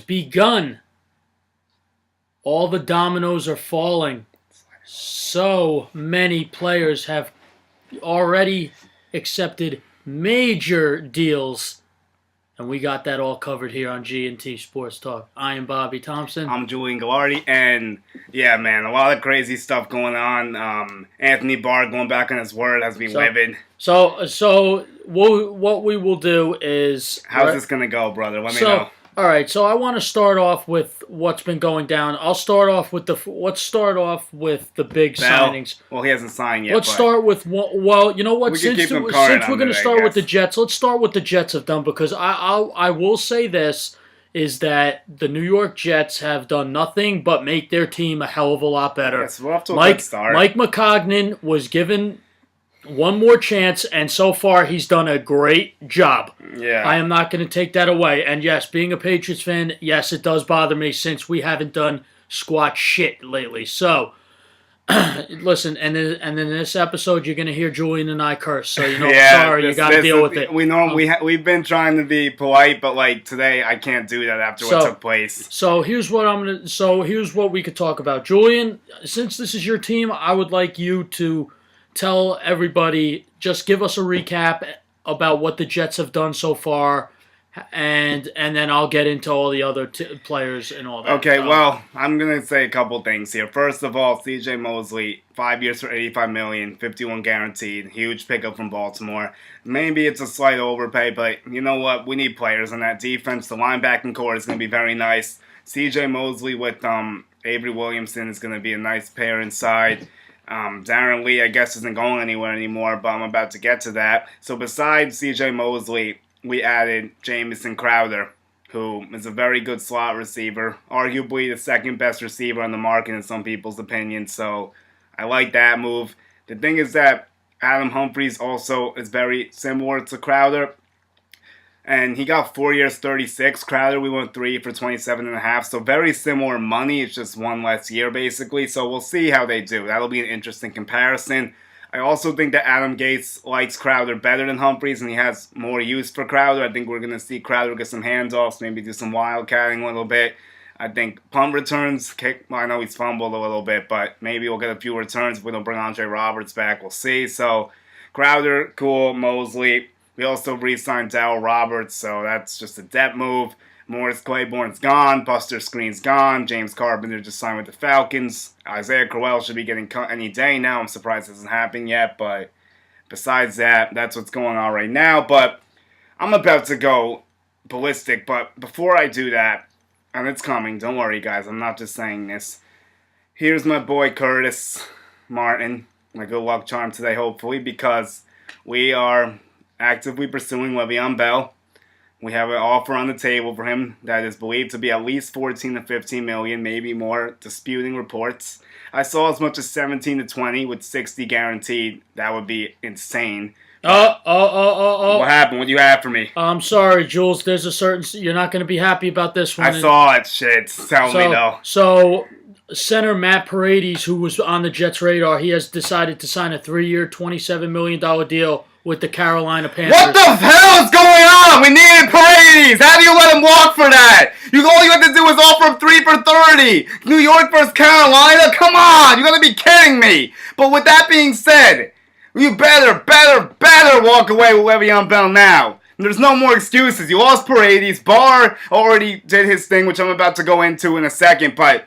begun. All the dominoes are falling. So many players have already accepted major deals. And we got that all covered here on G&T Sports Talk. I am Bobby Thompson. I'm Julian Gallardi, and yeah, man, a lot of crazy stuff going on. Anthony Barr going back on his word has been livid. So what we will do is... How's this going to go, brother? Let me know. All right, so I want to start off with what's been going down. Let's start off with the big signings. Well, he hasn't signed yet. Let's start with you know what? Since we're going to start with the Jets, let's start with the Jets have done, because I will say this is that the New York Jets have done nothing but make their team a hell of a lot better. Yes, we're off to a good start. Mike McCognon was given one more chance, and so far he's done a great job. Yeah. I am not going to take that away. And yes, being a Patriots fan, yes, it does bother me since we haven't done squat shit lately. So, listen, and in this episode, you're going to hear Julian and I curse. So, sorry, you got to deal with it. We've been trying to be polite, but like today, I can't do that after what took place. So here's what we could talk about, Julian. Since this is your team, I would like you to tell everybody, just give us a recap about what the Jets have done so far, and then I'll get into all the other players and all that. Okay, well, I'm going to say a couple things here. First of all, C.J. Mosley, 5 years for $85 million, 51 guaranteed, huge pickup from Baltimore. Maybe it's a slight overpay, but you know what? We need players in that defense. The linebacking core is going to be very nice. C.J. Mosley with Avery Williamson is going to be a nice pair inside. Darren Lee, I guess, isn't going anywhere anymore, but I'm about to get to that. So besides C.J. Mosley, we added Jamison Crowder, who is a very good slot receiver, arguably the second best receiver on the market in some people's opinion, so I like that move. The thing is that Adam Humphries also is very similar to Crowder, and he got 4 years, 36. Crowder, we went 3 for 27.5. So very similar money. It's just one less year, basically. So we'll see how they do. That'll be an interesting comparison. I also think that Adam Gates likes Crowder better than Humphries, and he has more use for Crowder. I think we're going to see Crowder get some handoffs, maybe do some wildcatting a little bit. I think punt returns, I know he's fumbled a little bit, but maybe we'll get a few returns if we don't bring Andre Roberts back. We'll see. So Crowder, cool. Mosley. We also re-signed Darryl Roberts, so that's just a depth move. Morris Claiborne's gone. Buster Screen's gone. James Carpenter just signed with the Falcons. Isaiah Crowell should be getting cut any day now. I'm surprised it hasn't happened yet, but besides that, that's what's going on right now. But I'm about to go ballistic, but before I do that, and it's coming, don't worry, guys, I'm not just saying this. Here's my boy Curtis Martin, my good luck charm today, hopefully, because we are actively pursuing Le'Veon Bell. We have an offer on the table for him that is believed to be at least 14 to 15 million, maybe more, disputing reports. I saw as much as 17 to 20 with 60 guaranteed. That would be insane. What happened? What do you have for me? I'm sorry, Jules. There's a certain... You're not going to be happy about this one. I saw it. Shit. Tell me, though. So, center Matt Paredes, who was on the Jets' radar, he has decided to sign a 3-year, $27 million deal with the Carolina Panthers. What the hell is going on? We needed Paredes. How do you let him walk for that? All you have to do is offer him 3 for 30. New York versus Carolina? Come on. You got to be kidding me. But with that being said, you better walk away with Le'Veon Bell now. There's no more excuses. You lost Paredes. Barr already did his thing, which I'm about to go into in a second, but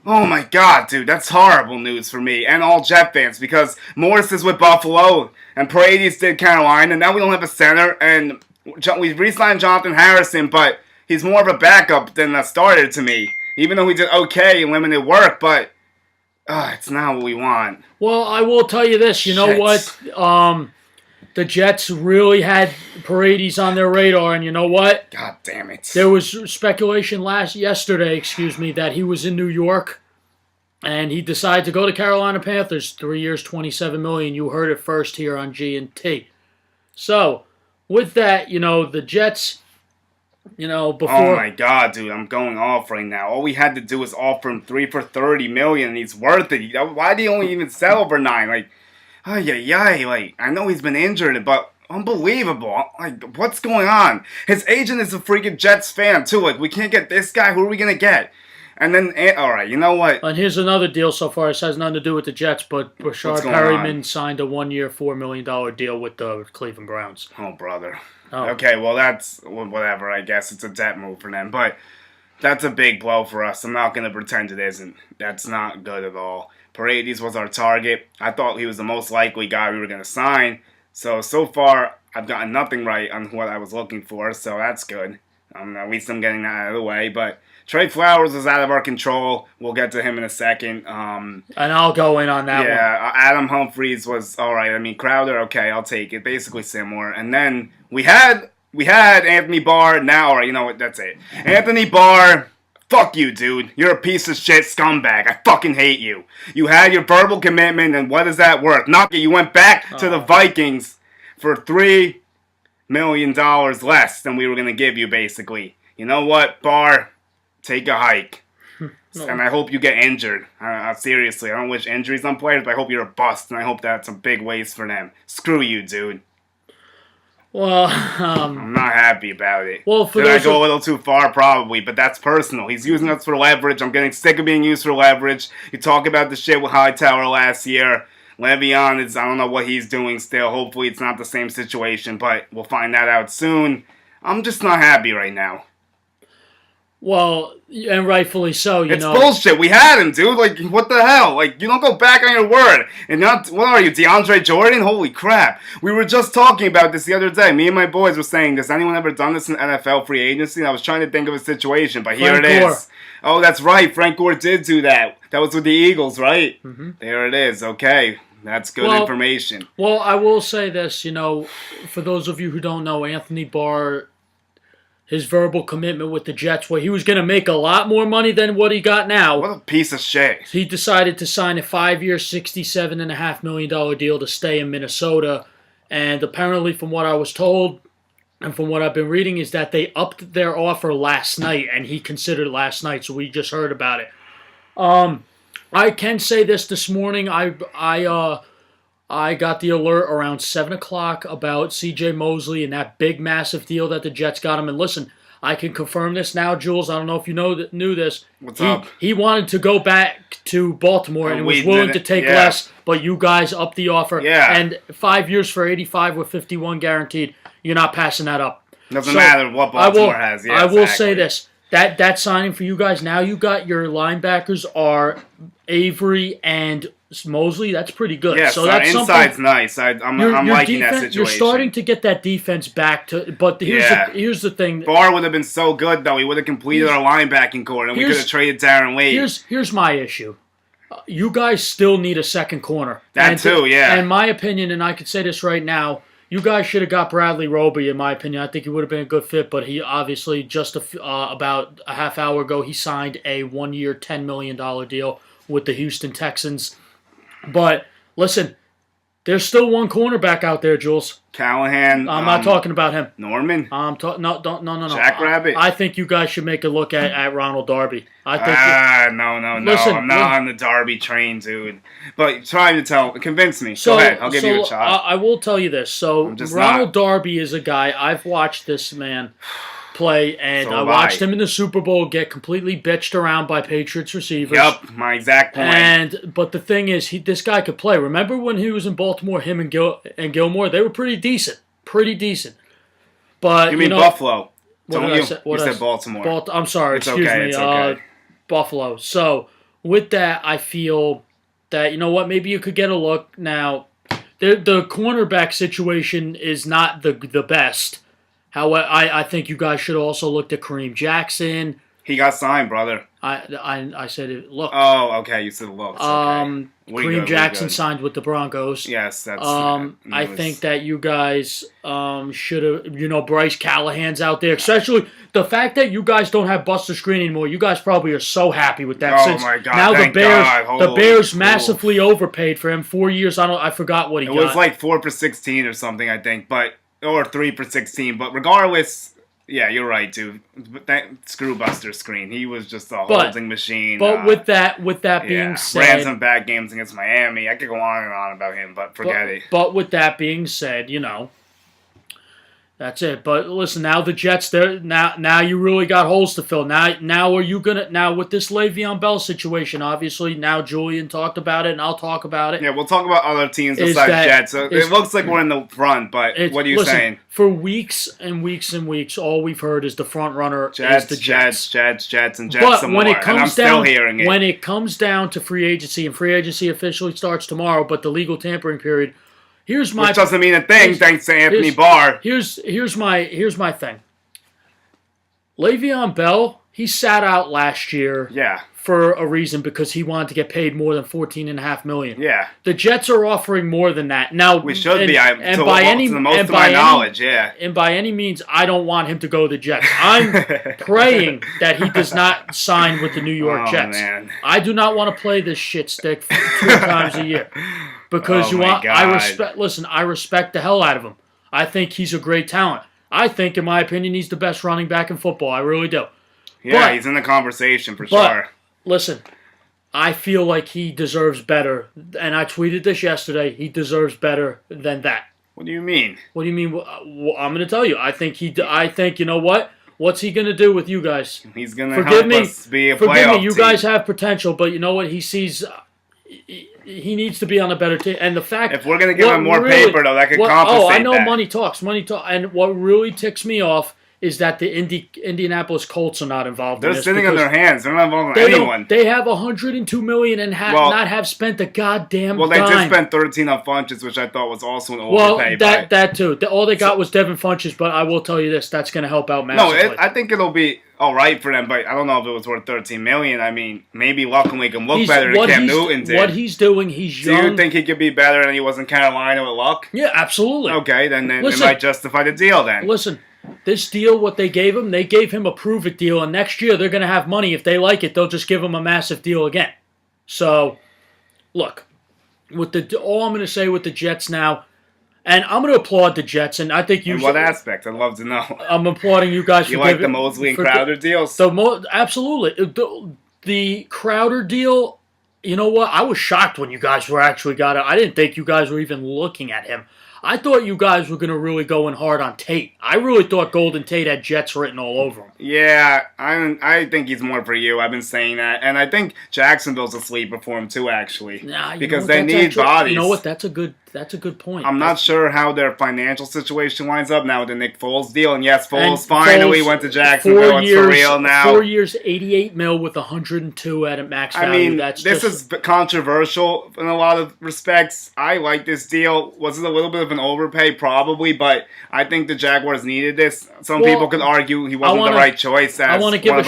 oh my God, dude, that's horrible news for me and all Jet fans, because Morris is with Buffalo and Paredes did Carolina, and now we don't have a center, and we re-signed Jonathan Harrison, but he's more of a backup than a starter to me, even though he did okay in limited work, but it's not what we want. Well, I will tell you this, you know what? The Jets really had Paredes on their radar, and you know what? God damn it. There was speculation yesterday, that he was in New York, and he decided to go to Carolina Panthers. 3 years, $27 million. You heard it first here on G&T. So, with that, the Jets, before... Oh my God, dude, I'm going off right now. All we had to do was offer him 3 for $30 million, and he's worth it. Why did he only even settle for 9? Like, I know he's been injured, but unbelievable. Like, what's going on? His agent is a freaking Jets fan, too. Like, we can't get this guy. Who are we going to get? And then, all right, you know what? And here's another deal so far. This has nothing to do with the Jets, but Rashard Perryman signed a 1-year, $4 million deal with the Cleveland Browns. Oh, brother. Oh. Okay, well, that's whatever. I guess it's a debt move for them. But that's a big blow for us. I'm not going to pretend it isn't. That's not good at all. Paredes was our target. I thought he was the most likely guy we were going to sign. So far, I've gotten nothing right on what I was looking for, so that's good. At least I'm getting that out of the way. But Trey Flowers is out of our control. We'll get to him in a second. And I'll go in on that one. Yeah, Adam Humphries was all right. I mean, Crowder, okay, I'll take it. Basically similar. And then we had Anthony Barr. Now, all right, you know what? That's it. Anthony Barr, fuck you, dude. You're a piece of shit scumbag. I fucking hate you. You had your verbal commitment, and what is that worth? Nothing. You went back to the Vikings for $3 million less than we were going to give you, basically. You know what, Barr? Take a hike. No. And I hope you get injured. Seriously, I don't wish injuries on players, but I hope you're a bust, and I hope that's a big waste for them. Screw you, dude. Well, I'm not happy about it. Well, did I go a little too far? Probably, but that's personal. He's using us for leverage. I'm getting sick of being used for leverage. You talk about the shit with Hightower last year. Le'Veon I don't know what he's doing still. Hopefully it's not the same situation, but we'll find that out soon. I'm just not happy right now. Well, and rightfully so, It's bullshit. We had him, dude. Like, what the hell? Like, you don't go back on your word. And not, what are you, DeAndre Jordan? Holy crap. We were just talking about this the other day. Me and my boys were saying, has anyone ever done this in NFL free agency? And I was trying to think of a situation, but here it is. Oh, that's right. Frank Gore did do that. That was with the Eagles, right? Mm-hmm. There it is. Okay. That's good information. Well, I will say this, for those of you who don't know, Anthony Barr, his verbal commitment with the Jets, where he was going to make a lot more money than what he got now. What a piece of shit. He decided to sign a 5-year, $67.5 million deal to stay in Minnesota. And apparently, from what I was told and from what I've been reading, is that they upped their offer last night, and he considered it last night, so we just heard about it. I can say this morning. I got the alert around 7 o'clock about C.J. Mosley and that big, massive deal that the Jets got him. And listen, I can confirm this now, Jules. I don't know if you knew this. What's up? He wanted to go back to Baltimore and was willing to take less, but you guys upped the offer. Yeah. And 5 years for 85 with 51 guaranteed. You're not passing that up. Doesn't matter what Baltimore has. Yeah, I will say this. That signing for you guys, now you got your linebackers are Avery and Mosley. That's pretty good. Yeah, so that's inside's nice. I'm liking that situation. You're starting to get that defense back to. But here's the thing. Barr would have been so good though. He would have completed our linebacking core, and we could have traded Darren Lee. Here's my issue. You guys still need a second corner. Yeah. And my opinion, and I could say this right now. You guys should have got Bradley Roby, in my opinion. I think he would have been a good fit, but he obviously just about a half hour ago, he signed a 1-year, $10 million deal with the Houston Texans. But listen, there's still one cornerback out there, Jules. Callahan. I'm not talking about him. Norman. No. Jackrabbit. I think you guys should make a look at Ronald Darby. I think. No. Listen, I'm not on the Darby train, dude. But trying to convince me. Go ahead. I'll give you a shot. I will tell you this. So Ronald Darby is a guy I've watched this man play, and I watched him in the Super Bowl get completely bitched around by Patriots receivers. Yep, my exact point. But the thing is, this guy could play. Remember when he was in Baltimore, him and Gilmore, they were pretty decent. But you mean Buffalo? You said Baltimore. I'm sorry, excuse me. It's okay. Buffalo. So with that, I feel that maybe you could get a look now. The cornerback situation is not the best. However, I think you guys should also look at Kareem Jackson. He got signed, brother. I said it looked. Oh, okay. You said looks. Okay. Kareem Jackson signed with the Broncos. Yes, that's. I think that you guys should have. Bryce Callahan's out there, especially the fact that you guys don't have Buster Screen anymore. You guys probably are so happy with that. Oh my God! Now the Bears God. massively overpaid for him. 4 years. I forgot what he got. It was like 4 for 16 or something, I think, or 3 for 16. But regardless. Yeah, you're right, dude. Screw Buster Screen. He was just a holding machine. But with that being said, ran some bad games against Miami. I could go on and on about him, but forget it. But with that being said, That's it. But listen, now the Jets, they're now you really got holes to fill. Now are you gonna with this Le'Veon Bell situation? Obviously, now Julian talked about it, and I'll talk about it. Yeah, we'll talk about other teams besides Jets. So it looks like we're in the front, but what are you saying? For weeks and weeks and weeks, all we've heard is the front runner Jets, is the Jets. Jets, and Jets. But some when more, it comes and I'm still hearing it. When it comes down to free agency, and free agency officially starts tomorrow, but the legal tampering period. Which doesn't mean a thing, thanks to Anthony Barr. Here's my thing. Le'Veon Bell, he sat out last year for a reason because he wanted to get paid more than $14.5 million. Yeah. The Jets are offering more than that. Now we should be, and by any to the most of my knowledge, yeah. And by any means, I don't want him to go to the Jets. I'm praying that he does not sign with the New York Jets. Man. I do not want to play this shit stick 2 times a year. Because I respect the hell out of him. I think he's a great talent. I think, in my opinion, he's the best running back in football. I really do. Yeah, he's in the conversation for sure. Listen, I feel like he deserves better. And I tweeted this yesterday. He deserves better than that. What do you mean? What do you mean? Well, I'm going to tell you. I think you know what? What's he going to do with you guys? He's going to help us be a playoff team. You guys have potential, but you know what? He sees... He needs to be on a better team, and the fact if we're gonna give him more paper, though, that could compensate. Oh, I know that. money talks, and what really ticks me off is that the Indianapolis Colts are not involved. They're sitting on their hands. They're not involved in anyone. They have $102 million and not have spent a goddamn. Well, they just spent 13 on Funches, which I thought was also an overpay. Well, that too. All they got was Devin Funches, but I will tell you this: that's going to help out massively. No, I think it'll be all right for them, but I don't know if it was worth $13 million. I mean, maybe Welcome make him look better than Cam Newton did. What he's doing, he's young. Do you think he could be better than he was in Carolina with Luck? Yeah, absolutely. Okay, then it might justify the deal then. Listen, this deal, what they gave him a prove-it deal, and next year they're going to have money. If they like it, they'll just give him a massive deal again. So, look, all I'm going to say with the Jets now, and I'm going to applaud the Jets, and I think you. In what aspect? I'd love to know. I'm applauding you guys. You like the Mosley and Crowder deals? Absolutely. The Crowder deal. You know what? I was shocked when you guys actually got it. I didn't think you guys were even looking at him. I thought you guys were going to really go in hard on Tate. I really thought Golden Tate had Jets written all over him. Yeah, I think he's more for you. I've been saying that. And I think Jacksonville's a sleeper for him too, actually. Because they need bodies. You know what? That's a good point. I'm not sure how their financial situation lines up now with the Nick Foles deal. And yes, Foles finally went to Jacksonville. It's for real now. 4 years, $88 million with 102 at max value. I mean, this is controversial in a lot of respects. I like this deal. Was it a little bit of an overpay? Probably, but I think the Jaguars needed this. Some people could argue he wasn't the right choice. I want to give a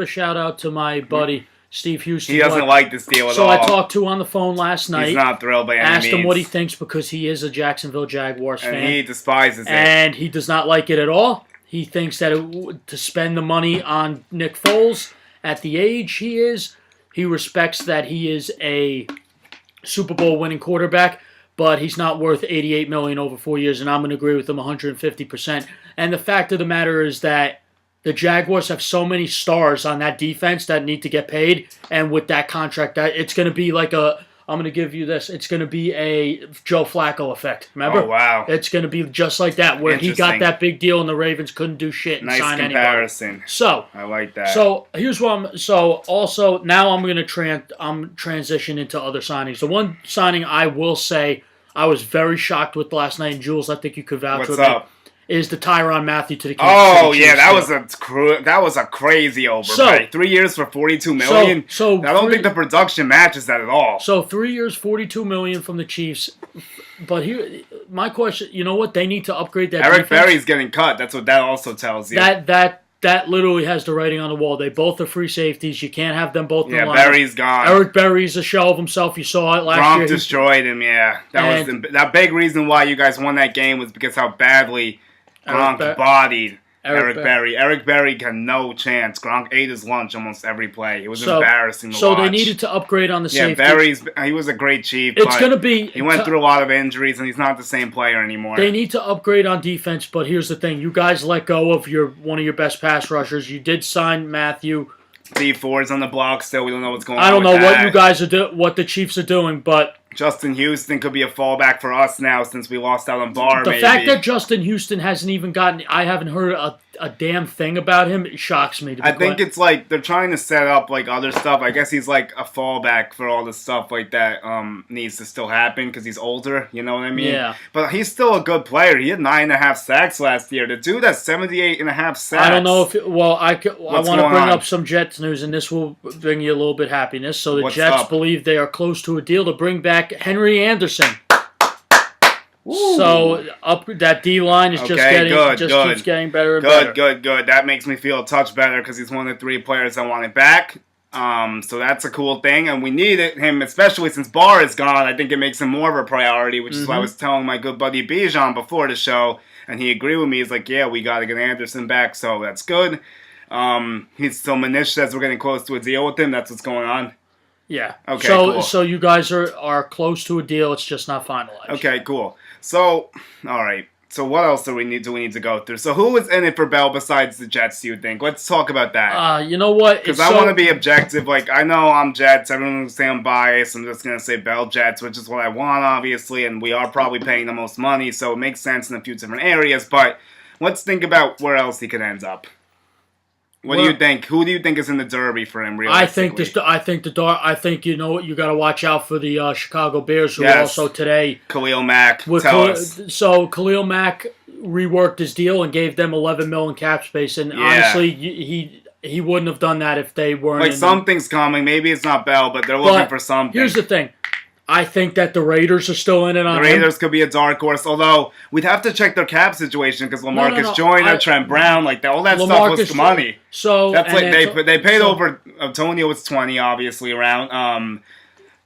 shout out to my buddy Steve Houston. He doesn't like this deal at all. So I talked to on the phone last night. He's not thrilled by any means. Asked him what he thinks because he is a Jacksonville Jaguars fan. And he despises it. And he does not like it at all. He thinks that to spend the money on Nick Foles at the age he is, he respects that he is a Super Bowl winning quarterback, but he's not worth $88 million over 4 years, and I'm going to agree with him 150%. And the fact of the matter is that the Jaguars have so many stars on that defense that need to get paid, and with that contract, it's going to be like I'm going to give you this. It's going to be a Joe Flacco effect. Remember? Oh, wow. It's going to be just like that, where he got that big deal and the Ravens couldn't do shit and sign anybody. Nice comparison. So I like that. So here's what also now I'm going to transition into other signings. The one signing I will say I was very shocked with last night, and Jules, I think you could vouch with me. What's up? Is the Tyrann Mathieu to the Kansas City Chiefs. That was a crazy overpay. 3 years for $42 million. I don't think the production matches that at all. So 3 years, $42 million from the Chiefs. But here, my question: you know what? They need to upgrade that. Eric Berry's getting cut. That's what that also tells you. That literally has the writing on the wall. They both are free safeties. You can't have them both in the line. Berry's gone. Eric Berry's a shell of himself. You saw it last year. Gronk destroyed him. Yeah, that big reason why you guys won that game was because how badly Gronk bodied Eric Berry. Eric Berry had no chance. Gronk ate his lunch almost every play. It was embarrassing to watch. So they needed to upgrade on the safety. He was a great Chief. It's going to be... He went through a lot of injuries, and he's not the same player anymore. They need to upgrade on defense, but here's the thing. You guys let go of one of your best pass rushers. You did sign Matthew. D4's on the block still. We don't know what's going on. I don't know what you guys are what the Chiefs are doing, but Justin Houston could be a fallback for us now since we lost out on Barr. The maybe. fact that Justin Houston hasn't even I haven't heard a damn thing about him, it shocks me. I think it's like they're trying to set up like other stuff. I guess he's like a fallback for all the stuff like that needs to still happen because he's older. You know what I mean? Yeah. But he's still a good player. He had 9.5 sacks last year. The dude has 78.5 sacks. I don't know if I want to bring on? up some Jets news, and this will bring you a little bit happiness. So the What's Jets up? believe they are close to a deal to bring back Henry Anderson. Ooh. So that D line is keeps getting better and better. Good. That makes me feel a touch better because he's one of the 3 players I wanted back. So that's a cool thing, and we needed him, especially since Barr is gone. I think it makes him more of a priority, which is what I was telling my good buddy Bijan before the show, and he agreed with me. He's like, yeah, we got to get Anderson back, so that's good. Manish says we're getting close to a deal with him. That's what's going on. Yeah. Okay, cool. So you guys are close to a deal. It's just not finalized. Okay, cool. So, all right. So what else do we need to go through? So who is in it for Bell besides the Jets, do you think? Let's talk about that. You know what? Because I want to be objective. Like, I know I'm Jets. Everyone will say I'm biased. I'm just going to say Bell Jets, which is what I want, obviously. And we are probably paying the most money, so it makes sense in a few different areas. But let's think about where else he could end up. What do you think? Who do you think is in the Derby for him? Realistically? I think you know what, you got to watch out for the Chicago Bears, who also today Khalil Mack. So Khalil Mack reworked his deal and gave them $11 million cap space, and honestly, he wouldn't have done that if they weren't. Like something's coming. Maybe it's not Bell, but they're looking for something. Here's the thing. I think that the Raiders are still in it on The Raiders could be a dark horse, although we'd have to check their cap situation because LaMarcus Joyner, Trent Brown, like all that stuff was money. So that's like they paid over. Antonio was 20, obviously around.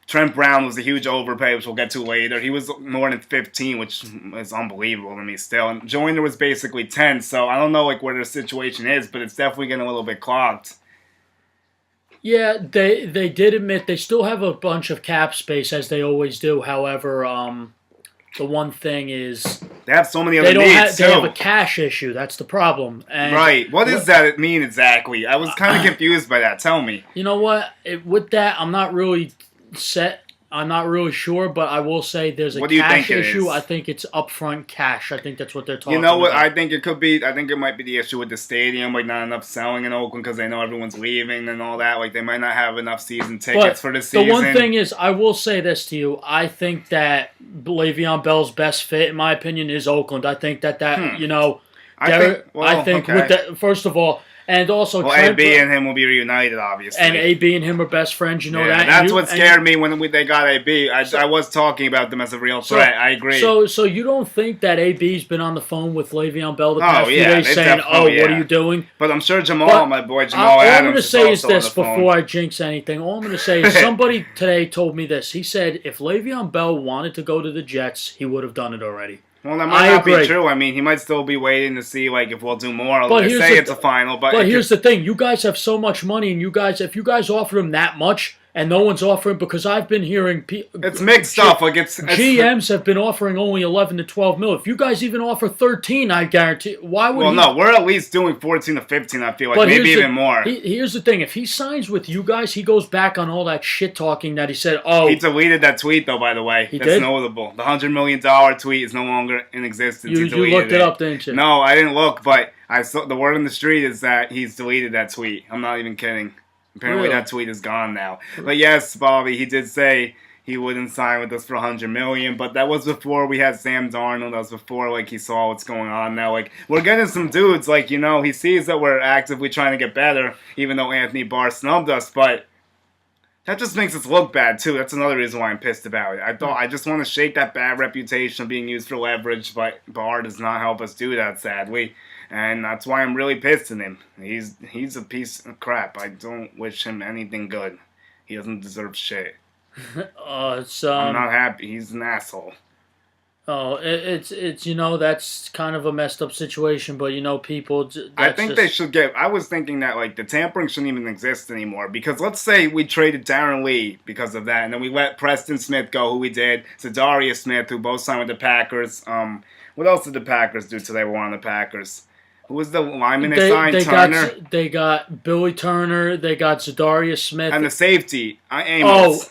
Trent Brown was a huge overpay, which we'll get to later. He was more than 15, which is unbelievable to me still. And Joyner was basically 10, so I don't know like where their situation is, but it's definitely getting a little bit clogged. Yeah, they did admit they still have a bunch of cap space, as they always do. However, the one thing is they have so many other needs, They have a cash issue. That's the problem. And right. What does that mean exactly? I was kind of confused by that. Tell me. You know what? With that, I'm not really set. I'm not really sure, but I will say there's a cash issue. I think it's upfront cash. I think that's what they're talking about. You know what? I think it could be. I think it might be the issue with the stadium, like not enough selling in Oakland because they know everyone's leaving and all that. Like they might not have enough season tickets for the season. The one thing is, I will say this to you. I think that Le'Veon Bell's best fit, in my opinion, is Oakland. I think that you know, I think with that, first of all. And also, AB and him will be reunited, obviously. And AB and him are best friends, you know that. That's what scared me when they got AB. I was talking about them as a real threat. I agree. So you don't think that AB's been on the phone with Le'Veon Bell the past few days saying, what are you doing? But I'm sure my boy Jamal Adams, all I'm going to say is this before I jinx anything. All I'm going to say is somebody today told me this. He said if Le'Veon Bell wanted to go to the Jets, he would have done it already. Well, that might not be true. I mean, he might still be waiting to see like if we'll do more. Although they say it's a final, but here's the thing: you guys have so much money, and if you guys offer him that much, and no one's offering, because I've been hearing it's mixed stuff. Like it's GMs have been offering only 11 to 12 mil. If you guys even offer 13, I guarantee. Why would? Well, no, we're at least doing 14 to 15. I feel like maybe even more. Here's the thing: if he signs with you guys, he goes back on all that shit talking that he said. Oh, he deleted that tweet though. By the way, that's notable. The $100 million tweet is no longer in existence. You looked it up, didn't you? No, I didn't look, but I saw the word on the street is that he's deleted that tweet. I'm not even kidding. Apparently that tweet is gone now. But yes, Bobby, he did say he wouldn't sign with us for $100 million, but that was before we had Sam Darnold. That was before like he saw what's going on now. Like we're getting some dudes, like, you know, he sees that we're actively trying to get better, even though Anthony Barr snubbed us, but that just makes us look bad too. That's another reason why I'm pissed about it. I just want to shake that bad reputation of being used for leverage, but Barr does not help us do that, sadly. And that's why I'm really pissed at him. He's a piece of crap. I don't wish him anything good. He doesn't deserve shit. I'm not happy. He's an asshole. Oh, it's you know, that's kind of a messed up situation, but you know, people. I think they should get. I was thinking that like the tampering shouldn't even exist anymore because let's say we traded Darren Lee because of that, and then we let Preston Smith go, who we did, Zadarius Smith, who both signed with the Packers. What else did the Packers do today? We're on the Packers. Who was the lineman they signed? Turner. They got Billy Turner. They got Zadarius Smith and the safety Amos.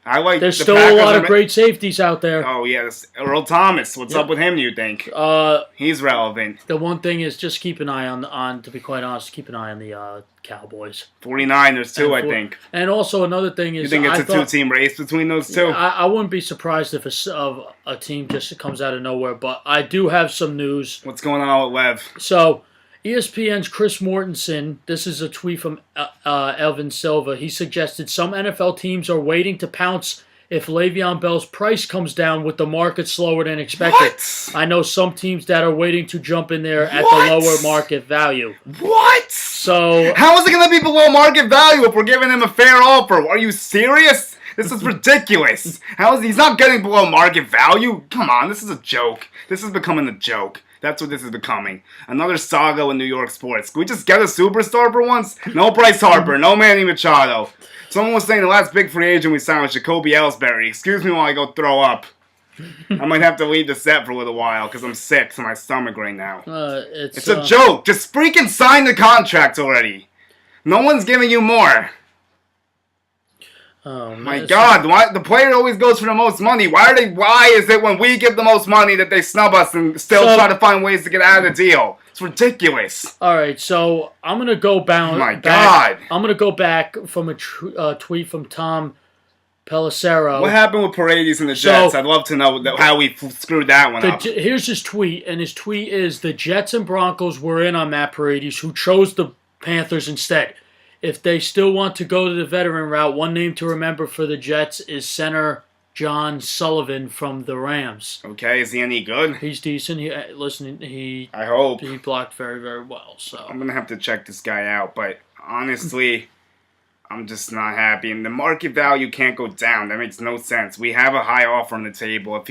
I like There's the still Packers a lot of are- great safeties out there. Oh yeah, Earl Thomas. What's Yep. up with him? Do you think Uh, he's relevant? the one thing is just keep an eye on. To be quite honest, keep an eye on the Cowboys. 49ers too, I And think. And also another thing is, You think it's I a thought, two-team race between those two? I wouldn't be surprised if a team just comes out of nowhere. But I do have some news. What's going on with Lev? So, ESPN's Chris Mortensen, this is a tweet from Elvin Silva. He suggested some NFL teams are waiting to pounce if Le'Veon Bell's price comes down with the market slower than expected. What? I know some teams that are waiting to jump in there at What? the lower market value. What? So, How is it going to be below market value if we're giving him a fair offer? Are you serious? This is ridiculous. He's not getting below market value? Come on, this is a joke. This is becoming a joke. That's what this is becoming. Another saga with New York sports. Can we just get a superstar for once? No Bryce Harper, no Manny Machado. Someone was saying the last big free agent we signed was Jacoby Ellsbury. Excuse me while I go throw up. I might have to leave the set for a little while because I'm sick to my stomach right now. it's a joke. Just freaking sign the contract already. No one's giving you more. Oh, My God, why the player always goes for the most money? Why is it when we give the most money that they snub us and still try to find ways to get out of the deal? It's ridiculous. All right, so I'm gonna go God. back. I'm gonna go back from a tweet from Tom Pelissero. What happened with Paredes and the Jets? I'd love to know how we screwed that one up. Here's his tweet, and his tweet is the Jets and Broncos were in on Matt Paredes, who chose the Panthers instead. If they still want to go to the veteran route, one name to remember for the Jets is center John Sullivan from the Rams. Okay, is he any good? He's decent. I hope. He blocked very, very well. So I'm going to have to check this guy out, but honestly, I'm just not happy. And the market value can't go down. That makes no sense. We have a high offer on the table.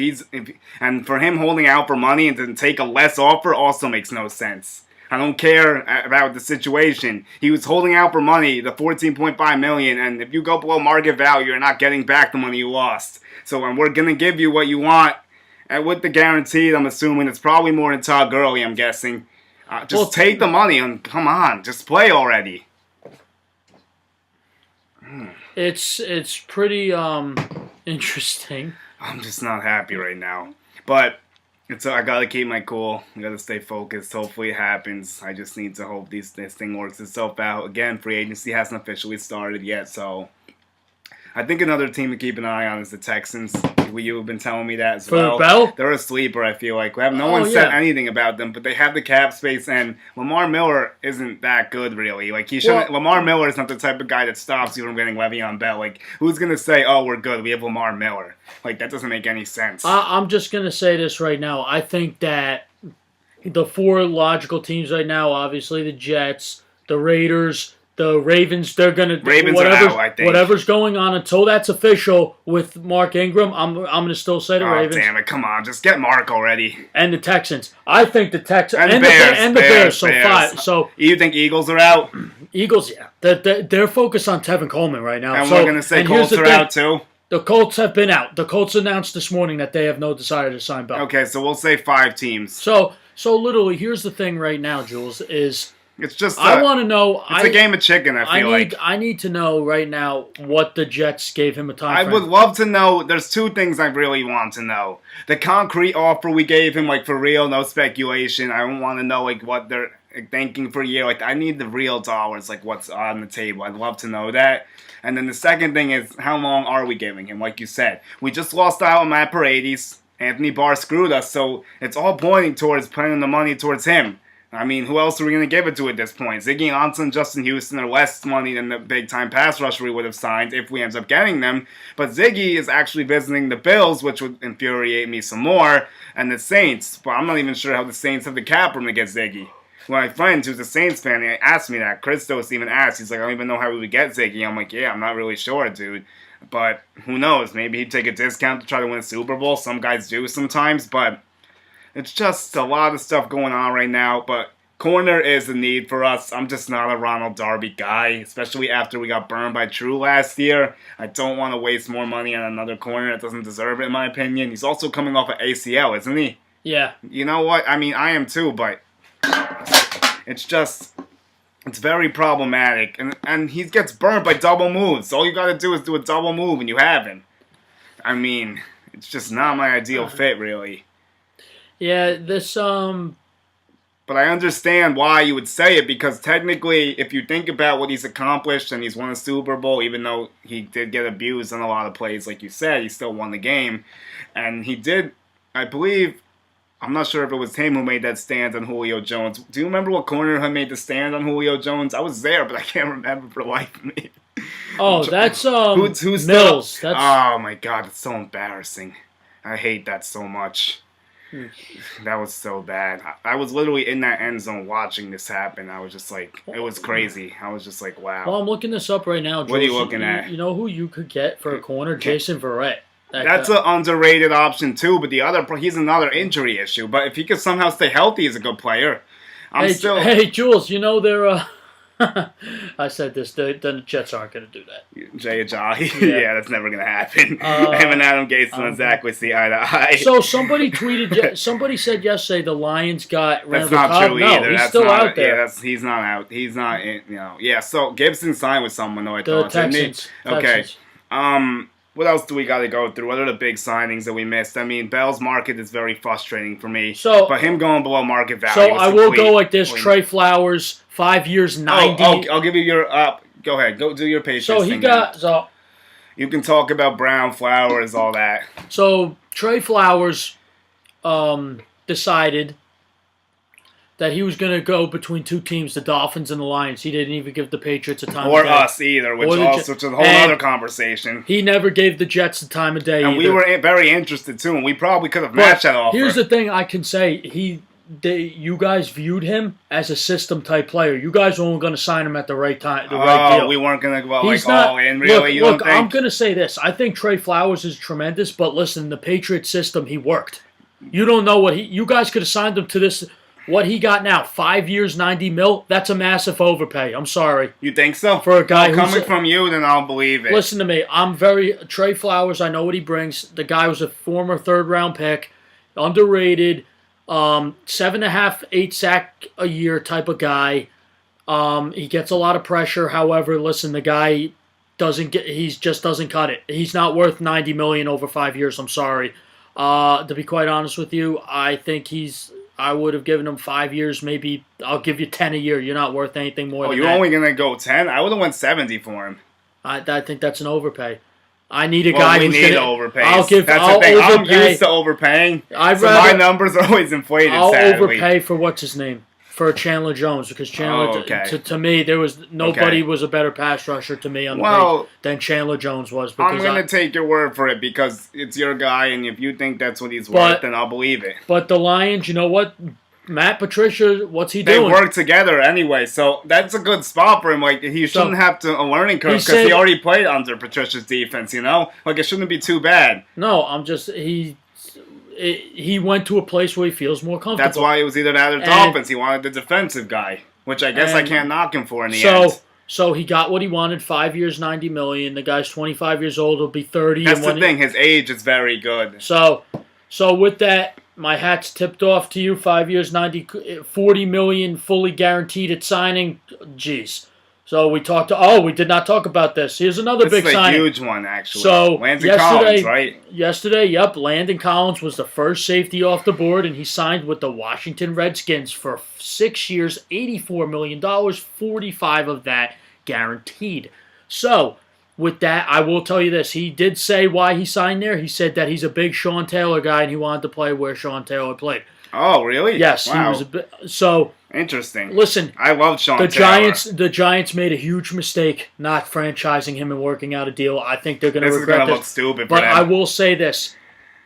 And for him holding out for money and to take a less offer also makes no sense. I don't care about the situation. He was holding out for money, the $14.5 million, and if you go below market value, you're not getting back the money you lost. So we're going to give you what you want, and with the guaranteed, I'm assuming it's probably more than Todd Gurley, I'm guessing. Take the money and come on, just play already. It's pretty interesting. I'm just not happy right now, but I gotta keep my cool. I gotta stay focused. Hopefully it happens. I just need to hope this thing works itself out. Again, free agency hasn't officially started yet, so I think another team to keep an eye on is the Texans. You have been telling me that as well. For Bell? They're a sleeper, I feel like. No one said anything about them, but they have the cap space, and Lamar Miller isn't that good, really. Like, he shouldn't. Lamar Miller is not the type of guy that stops you from getting Le'Veon Bell. Like, who's going to say, oh, we're good, we have Lamar Miller? Like, that doesn't make any sense. I'm just going to say this right now. I think that the four logical teams right now, obviously the Jets, the Raiders, the Ravens, they're going to... Ravens are out, I think. Whatever's going on until that's official with Mark Ingram, I'm going to still say the Ravens. Oh, damn it. Come on. Just get Mark already. And the Texans. I think the Texans... And the Bears. So five. So you think Eagles are out? Eagles, yeah. They're focused on Tevin Coleman right now. And we're going to say Colts are out, too? The Colts have been out. The Colts announced this morning that they have no desire to sign Bell. Okay, so we'll say 5 teams. So literally, here's the thing right now, Jules, is... It's just I want to know... It's a game of chicken, I feel like. I need to know right now what the Jets gave him a time frame. I would love to know. There's 2 things I really want to know. The concrete offer we gave him, like, for real, no speculation. I don't want to know, like, what they're thinking for a year. Like, I need the real dollars, like, what's on the table. I'd love to know that. And then the second thing is, how long are we giving him? Like you said, we just lost out on Matt Paredes. Anthony Barr screwed us, so it's all pointing towards putting the money towards him. I mean, who else are we going to give it to at this point? Ziggy Ansah and Justin Houston are less money than the big-time pass rusher we would have signed if we end up getting them. But Ziggy is actually visiting the Bills, which would infuriate me some more, and the Saints. But I'm not even sure how the Saints have the cap room to get Ziggy. My friend, who's a Saints fan, he asked me that. Christos even asked. He's like, I don't even know how we would get Ziggy. I'm like, yeah, I'm not really sure, dude. But who knows? Maybe he'd take a discount to try to win a Super Bowl. Some guys do sometimes, but... It's just a lot of stuff going on right now, but corner is a need for us. I'm just not a Ronald Darby guy, especially after we got burned by True last year. I don't want to waste more money on another corner that doesn't deserve it, in my opinion. He's also coming off an ACL, isn't he? Yeah. You know what? I mean, I am too, but it's just... It's very problematic, and he gets burned by double moves. All you got to do is do a double move, and you have him. I mean, it's just not my ideal fit, really. Yeah, this But I understand why you would say it, because technically, if you think about what he's accomplished, and he's won a Super Bowl, even though he did get abused in a lot of plays, like you said, he still won the game. And he did, I believe, I'm not sure if it was him who made that stand on Julio Jones. Do you remember what corner had made the stand on Julio Jones? I was there, but I can't remember for the life of me. Oh, that's who's Mills. That's... Oh my God, it's so embarrassing. I hate that so much. That was so bad. I was literally in that end zone watching this happen. I was just like, it was crazy. I was just like, wow. Well, I'm looking this up right now, Jules. What are you looking at? You know who you could get for a corner? Jason Verrett. That's an underrated option too, but he's another injury issue. But if he could somehow stay healthy, he's a good player. Hey, Jules, you know they're... I said this. The Jets aren't going to do that. Jay Ajayi? Yeah, that's never going to happen. Him and Adam Gase don't exactly see eye to eye. So somebody tweeted. Somebody said yesterday the Lions got Randall Cobb. That's not true either. No, he's that's still not, out there. Yeah, he's not out. He's not in. Yeah. So Gibson signed with someone though. I The thought. Texans. Okay. What else do we got to go through? What are the big signings that we missed? I mean, Bell's market is very frustrating for me. But him going below market value. So I will go like this: Trey Flowers, 5 years, 90. I'll give you your. Go ahead. Go do your Patriots. So he got. So you can talk about Brown, Flowers, all that. So Trey Flowers, decided that he was going to go between two teams, the Dolphins and the Lions. He didn't even give the Patriots a time of day. Or us either, which is a whole other conversation. He never gave the Jets a time of day and we were very interested too, and we probably could have matched that offer. Here's the thing I can say. You guys viewed him as a system-type player. You guys were only going to sign him at the right time, the right deal. We weren't going to go all in, really? Look, I'm going to say this. I think Trey Flowers is tremendous, but listen, the Patriot system, he worked. You don't know what you guys could have signed him to this. What he got now, 5 years, $90 million, that's a massive overpay. I'm sorry. You think so? For a guy coming from you, then I'll believe it. Listen to me. Trey Flowers, I know what he brings. The guy was a former third-round pick, underrated, 7.5, 8 sack a year type of guy. He gets a lot of pressure. However, listen, the guy just doesn't cut it. He's not worth $90 million over 5 years. I'm sorry. To be quite honest with you, I think I would have given him 5 years, maybe. I'll give you 10 a year. You're not worth anything more than that. Oh, you're only going to go 10? I would have went 70 for him. I think that's an overpay. I need a guy who's going to overpay. That's the thing. I'm used to overpaying. My numbers are always inflated, sadly. Overpay for what's his name? For Chandler Jones, because Chandler, to me, there was nobody was a better pass rusher to me on the page than Chandler Jones was. I'm going to take your word for it because it's your guy, and if you think that's what he's worth, then I'll believe it. But the Lions, you know what? Matt Patricia, what's he doing? They work together anyway, so that's a good spot for him. Like, he shouldn't have a learning curve because he already played under Patricia's defense, you know? Like, it shouldn't be too bad. No, he went to a place where he feels more comfortable. That's why he was either that or Dolphins. He wanted the defensive guy, which I guess I can't knock him for in the end. So he got what he wanted, 5 years, $90 million. The guy's 25 years old, he'll be 30. That's the thing. His age is very good. So with that, my hat's tipped off to you. 5 years, $40 million, fully guaranteed at signing. Jeez. So we did not talk about this. Here's another big signing. This is a huge one, actually. So Landon Collins, right? Yesterday, Landon Collins was the first safety off the board, and he signed with the Washington Redskins for 6 years, $84 million, 45 of that guaranteed. So with that, I will tell you this. He did say why he signed there. He said that he's a big Sean Taylor guy, and he wanted to play where Sean Taylor played. Oh, really? Yes. Wow. He was a bit, so interesting. Listen, I love Sean Taylor. The Giants made a huge mistake not franchising him and working out a deal. I think they're going to regret this. This is going to look stupid for them. them. I will say this.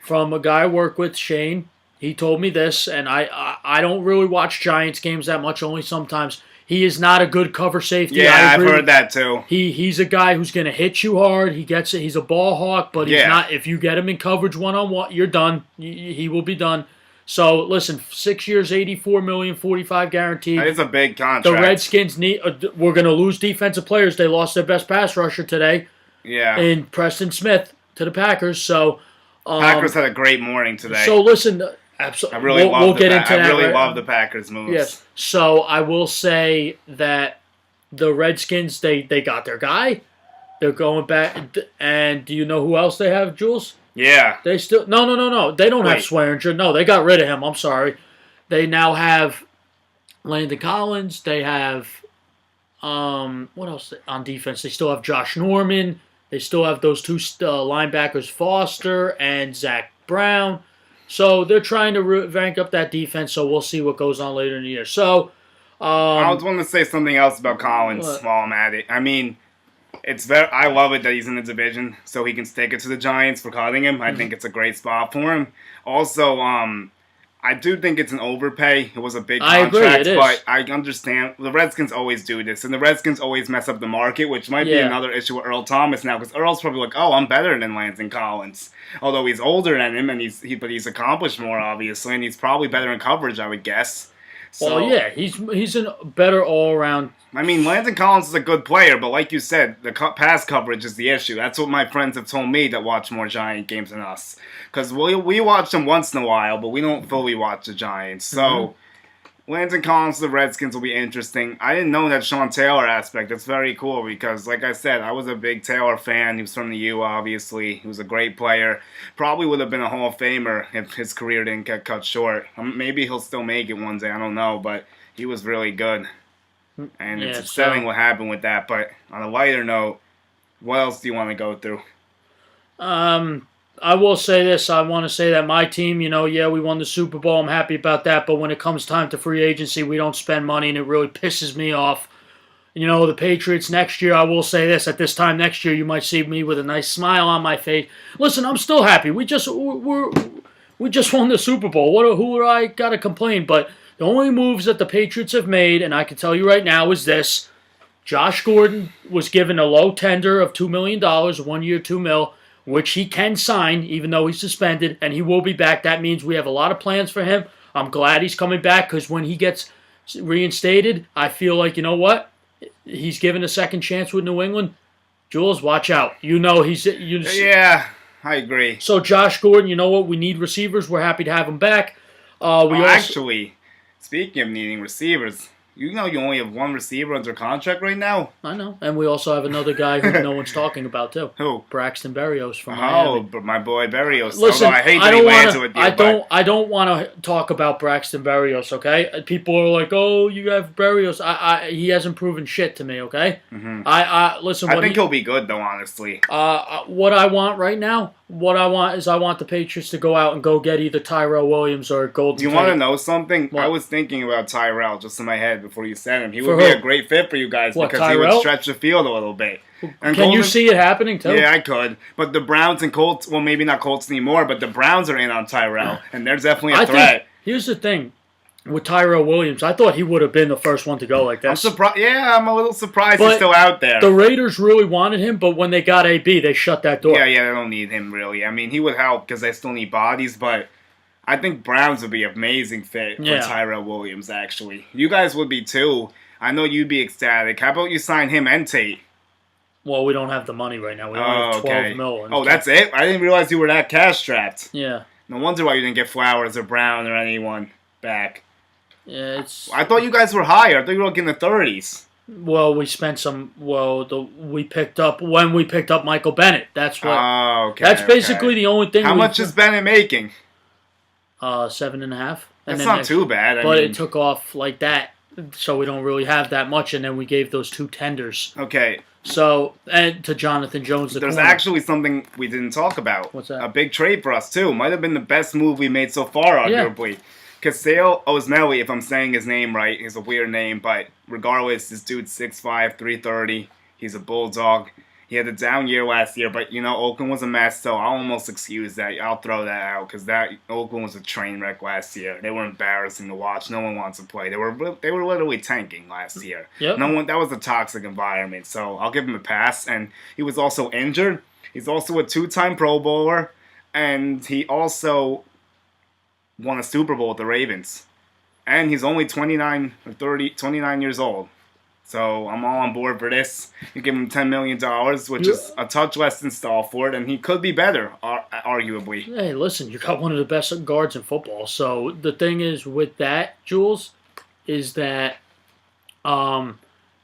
From a guy I work with, Shane, he told me this, and I don't really watch Giants games that much, only sometimes. He is not a good cover safety. Yeah, I've heard that too. He's a guy who's going to hit you hard. He gets it. He's a ball hawk, but he's not. If you get him in coverage one-on-one, you're done. He will be done. So, listen, 6 years, $84 million, 45 guaranteed. That is a big contract. The Redskins we're going to lose defensive players. They lost their best pass rusher today. Yeah. In Preston Smith to the Packers. So, Packers had a great morning today. So, listen, absolutely. I really love the Packers moves. Yes. So, I will say that the Redskins, they got their guy. They're going back. And do you know who else they have, Jules? Yeah. They still no. They don't have Wait. Swearinger. No, they got rid of him. I'm sorry. They now have Landon Collins. They have what else on defense? They still have Josh Norman. They still have those two linebackers, Foster and Zach Brown. So they're trying to rank up that defense. So we'll see what goes on later in the year. So I was wanting to say something else about Collins what? while I'm at it. I mean, I love it that he's in the division, so he can stick it to the Giants for cutting him. I think it's a great spot for him. Also, I do think it's an overpay. It was a big I contract, agree, it is. but I understand the Redskins always do this, and the Redskins always mess up the market, which might be Yeah. another issue with Earl Thomas now, because Earl's probably like, oh, I'm better than Landon Collins, although he's older than him, and he's accomplished more obviously, and he's probably better in coverage, I would guess. So, Well, yeah, he's a better all around. I mean, Landon Collins is a good player, but like you said, the pass coverage is the issue. That's what my friends have told me that watch more Giant games than us. Because we watch them once in a while, but we don't fully watch the Giants. So, Landon Collins to the Redskins will be interesting. I didn't know that Sean Taylor aspect. That's very cool because, like I said, I was a big Taylor fan. He was from the U, obviously. He was a great player. Probably would have been a Hall of Famer if his career didn't get cut short. Maybe he'll still make it one day. I don't know, but he was really good. And it's upsetting what happened with that. But on a lighter note, what else do you want to go through? I will say this. I want to say that my team, we won the Super Bowl. I'm happy about that. But when it comes time to free agency, we don't spend money, and it really pisses me off. The Patriots next year, I will say this. At this time next year, you might see me with a nice smile on my face. Listen, I'm still happy. We just won the Super Bowl. Who would I got to complain? But the only moves that the Patriots have made, and I can tell you right now, is this. Josh Gordon was given a low tender of $2 million, 1 year, $2 million, which he can sign, even though he's suspended, and he will be back. That means we have a lot of plans for him. I'm glad he's coming back because when he gets reinstated, I feel like, you know what? He's given a second chance with New England. Jules, watch out. Yeah, I agree. So Josh Gordon, you know what? We need receivers. We're happy to have him back. Actually, speaking of needing receivers, you only have one receiver under contract right now? I know. And we also have another guy who no one's talking about, too. Who? Braxton Berrios from Miami. Oh, but my boy Berrios. Listen, I hate that he lands with you. I don't want to talk about Braxton Berrios, okay? People are like, oh, you have Berrios. He hasn't proven shit to me, okay? Mm-hmm. Listen. I think he'll be good, though, honestly. What I want right now, I want the Patriots to go out and go get either Tyrell Williams or Golden Do you Tate. want to know something? What? I was thinking about Tyrell just in my head before you said him. He would be a great fit for you guys because Tyrell? he would stretch the field a little bit. And Can you see it happening, too? Yeah, I could. But the Browns and Colts, well, maybe not Colts anymore, but the Browns are in on Tyrell, and there's definitely a threat. Here's the thing. With Tyrell Williams, I thought he would have been the first one to go like that. I'm surprised. Yeah, I'm a little surprised he's still out there. The Raiders really wanted him, but when they got AB, they shut that door. Yeah, they don't need him really. I mean, he would help because they still need bodies, but I think Browns would be an amazing fit for Tyrell Williams, actually. You guys would be too. I know you'd be ecstatic. How about you sign him and Tate? Well, we don't have the money right now. We only have 12 million. Oh, that's it? I didn't realize you were that cash strapped. Yeah. No wonder why you didn't get Flowers or Brown or anyone back. Yeah, I thought you guys were higher. I thought you were like in the 30s. Well, we spent some. Well, we picked up Michael Bennett. That's what. Oh, okay. That's basically the only thing. How much is Bennett making? 7.5. That's not too bad. But it took off like that, so we don't really have that much. And then we gave those 2 tenders. Okay. So, and to Jonathan Jones, there's actually something we didn't talk about. What's that? A big trade for us too. Might have been the best move we made so far, arguably. Yeah. Kasale Osmeli, if I'm saying his name right, is a weird name, but regardless, this dude's 6'5", 330. He's a bulldog. He had a down year last year, but Oakland was a mess, so I'll almost excuse that. I'll throw that out because Oakland was a train wreck last year. They were embarrassing to watch. No one wants to play. They were literally tanking last year. Yep. That was a toxic environment, so I'll give him a pass. And he was also injured. He's also a 2-time Pro Bowler, and he also won a Super Bowl with the Ravens. And he's only 29 years old. So I'm all on board for this. You give him $10 million, which is a touch less than Stallford, and he could be better, arguably. Hey, listen, you got one of the best guards in football. So the thing is with that, Jules, is that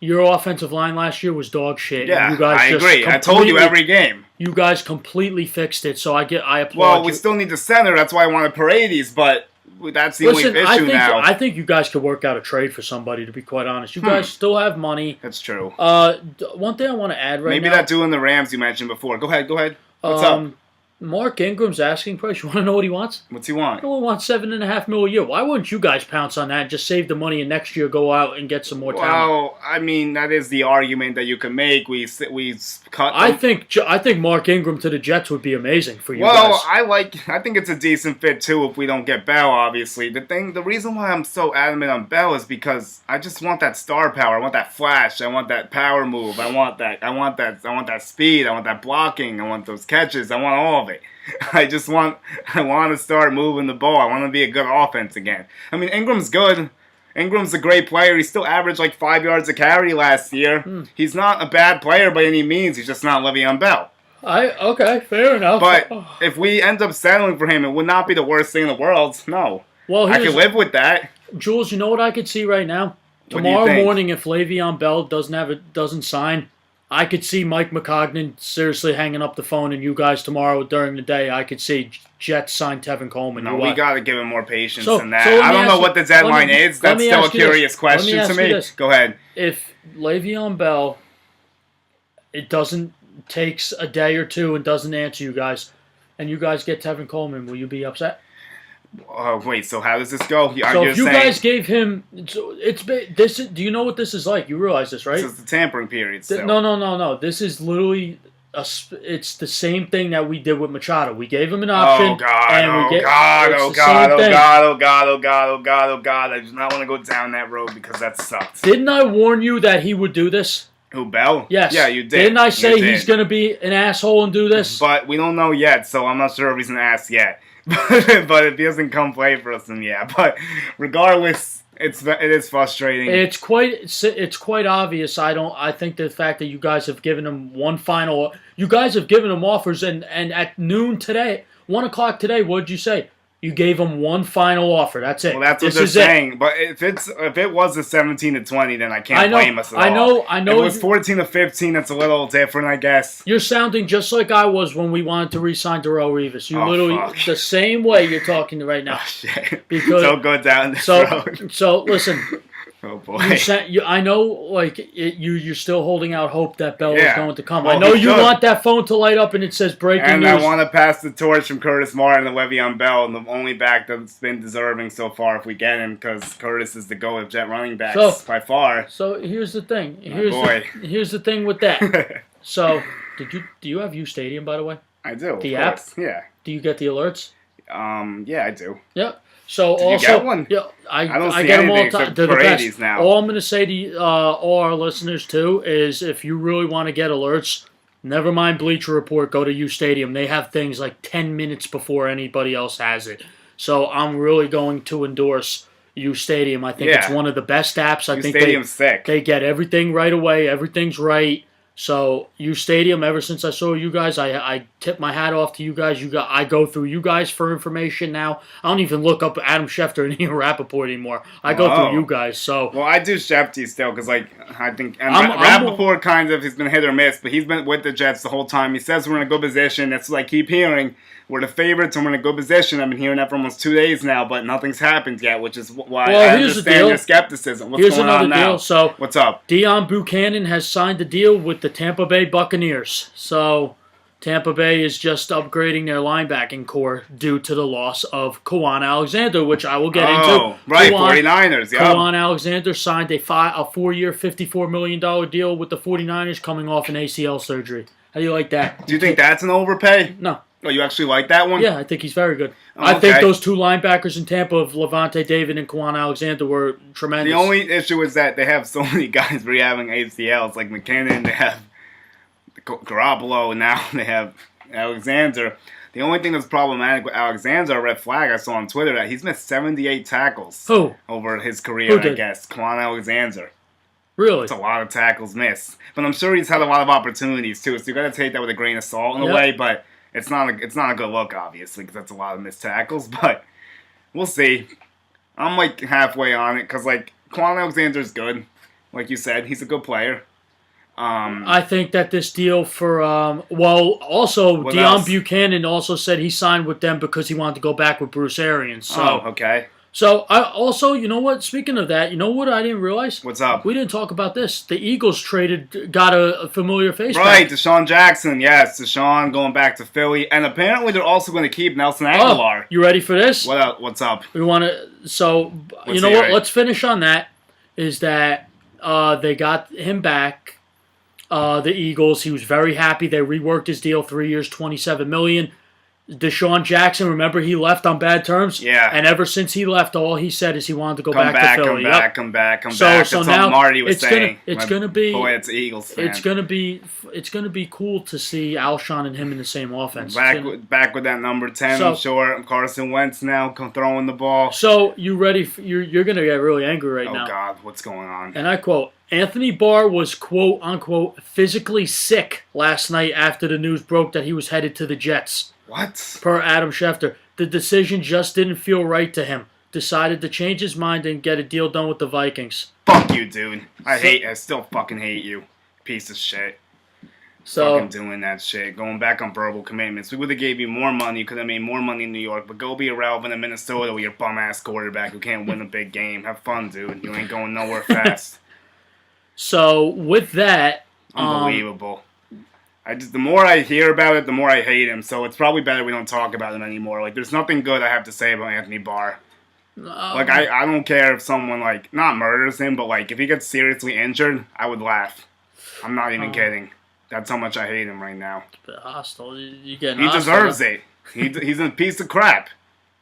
Your offensive line last year was dog shit. Yeah, you guys I just agree. I told you every game. You guys completely fixed it, so I applaud Well, you. we still need the center. That's why I wanted Paredes, but that's the only issue now. I think you guys could work out a trade for somebody, to be quite honest. You guys still have money. That's true. One thing I want to add right now. Maybe that dude in the Rams you mentioned before. Go ahead. What's up? Mark Ingram's asking price. You want to know what he wants? What's he want? He wants $7.5 million a year. Why wouldn't you guys pounce on that and just save the money and next year go out and get some more talent? Well, I mean that is the argument that you can make. We cut. I think Mark Ingram to the Jets would be amazing for you guys. Well, I think it's a decent fit too if we don't get Bell. Obviously, the reason why I'm so adamant on Bell is because I just want that star power. I want that flash. I want that power move. I want that speed. I want that blocking. I want those catches. I want all of it. I want to start moving the ball. I want to be a good offense again. I mean, Ingram's good. Ingram's a great player. He still averaged like 5 yards a carry last year. He's not a bad player by any means. He's just not Le'Veon Bell. Okay, fair enough. But if we end up settling for him, it would not be the worst thing in the world. No. Well, I can live with that. Jules, you know what I could see right now? Tomorrow morning, if Le'Veon Bell doesn't sign, I could see Mike McCognon seriously hanging up the phone, and you guys tomorrow during the day, I could see Jets sign Tevin Coleman. No, we got to give him more patience than that. I don't know what the deadline is. That's still a curious question to me. Go ahead. If Le'Veon Bell, takes a day or two and doesn't answer you guys, and you guys get Tevin Coleman, will you be upset? Wait, so how does this go? So if you guys gave him, do you know what this is like? You realize this, right? This is the tampering period. Still. No. This is literally it's the same thing that we did with Machado. We gave him an option. Oh God! Oh God! I do not want to go down that road because that sucks. Didn't I warn you that he would do this? Who, Bell? Yes. Yeah, you did. Didn't I say he's going to be an asshole and do this? But we don't know yet, so I'm not sure if he's an ass yet. But if he doesn't come play for us, then yeah. But regardless, it is frustrating. It's quite obvious. I think the fact that you guys have given him you guys have given him offers, and at noon today, 1 o'clock today, what did you say? You gave him one final offer. That's it. Well, that's what they're saying. But if it was a 17-20, then I can't blame us at all. I know. If it was 14-15, that's a little different, I guess. You're sounding just like I was when we wanted to re-sign Darrell Revis. You literally the same way you're talking right now. Oh shit! Because don't go down this road. So listen. Oh boy! I know, you're still holding out hope that Bell is going to come. Well, I know you want that phone to light up and it says breaking news. And I want to pass the torch from Curtis Martin to Le'Veon Bell, and the only back that's been deserving so far if we get him, because Curtis is the GOAT of Jet running backs by far. So here's the thing. Here's the thing with that. So do you have U Stadium, by the way? I do. The app? Yeah. Do you get the alerts? Yeah, I do. Yeah. So Did you get one? Yeah, I don't see get them all anything except Paredes now. All I'm going to say to all our listeners too is, if you really want to get alerts, never mind Bleacher Report. Go to U Stadium. They have things like 10 minutes before anybody else has it. So I'm really going to endorse U Stadium. I think it's one of the best apps. I think Stadium's sick. They get everything right away. Everything's right. So U Stadium, ever since I saw you guys, I tip my hat off to you guys. I go through you guys for information now. I don't even look up Adam Schefter and Ian Rappaport anymore. I go through you guys. So well, I do Shefty still because I think Rappaport kind of has been hit or miss, but he's been with the Jets the whole time. He says we're in a good position. That's what I keep hearing. We're the favorites and we're in a good position. I've been hearing that for almost 2 days now, but nothing's happened yet, which is why I understand your skepticism. What's going on now? So, what's up? Deion Buchanan has signed a deal with the Tampa Bay Buccaneers. So Tampa Bay is just upgrading their linebacking core due to the loss of Kwan Alexander, which I will get into. Oh, right, 49ers, yeah. Kwan Alexander signed a 4-year, $54 million deal with the 49ers coming off an ACL surgery. How do you like that? Do you think that's an overpay? No. Oh, you actually like that one? Yeah, I think he's very good. Oh, I think those two linebackers in Tampa of Levante David and Kwan Alexander were tremendous. The only issue is that they have so many guys rehabbing ACLs, like McKinnon, they have Garoppolo, and now they have Alexander. The only thing that's problematic with Alexander, a red flag I saw on Twitter, that he's missed 78 tackles over his career, I guess. Kwan Alexander. Really? That's a lot of tackles missed. But I'm sure he's had a lot of opportunities, too, so you got to take that with a grain of salt in a way, but it's not a good look, obviously, because that's a lot of missed tackles, but we'll see. I'm, halfway on it, because, Kwan Alexander's good. Like you said, he's a good player. I think that this deal for also What Deion else? Buchanan also said he signed with them because he wanted to go back with Bruce Arians. So, Okay. so I also, you know what? Speaking of that, you know what I didn't realize? What's up? We didn't talk about this. The Eagles got a familiar face Right, back. Deshaun Jackson. Yes, Deshaun going back to Philly, and apparently they're also going to keep Nelson Aguilar. You ready for this? What's up? We want to. So Let's you know hear what? it. Let's finish on that. Is that they got him back? The Eagles. He was very happy. They reworked his deal, 3 years, $27 million. Deshaun Jackson, remember he left on bad terms? Yeah. And ever since he left, all he said is he wanted to go Come back to Philly. Come back. So So That's now what Marty was it's saying. gonna be Boy, it's Eagles fan. it's gonna be cool to see Alshon and him in the same offense. Back with that number 10. So- I'm sure Carson Wentz now throwing the ball. So you ready? You're gonna get really angry right now. Oh God, what's going on? And I quote, Anthony Barr was, quote, unquote, physically sick last night after the news broke that he was headed to the Jets. What? Per Adam Schefter. The decision just didn't feel right to him. Decided to change his mind and get a deal done with the Vikings. Fuck you, dude. I still fucking hate you. Piece of shit. So, Fucking doing that shit. Going back on verbal commitments. We would have gave you more money. You could have made more money in New York. But go be irrelevant in Minnesota with your bum-ass quarterback who can't win a big game. Have fun, dude. You ain't going nowhere fast. so with that... Unbelievable. The more I hear about it, the more I hate him. So it's probably better we don't talk about him anymore. Like, there's nothing good I have to say about Anthony Barr. Like, I don't care if someone, like, not murders him, but, like, if he gets seriously injured, I would laugh. I'm not even kidding. That's how much I hate him right now. Hostile. You getting He hostile. deserves it. He's a piece of crap.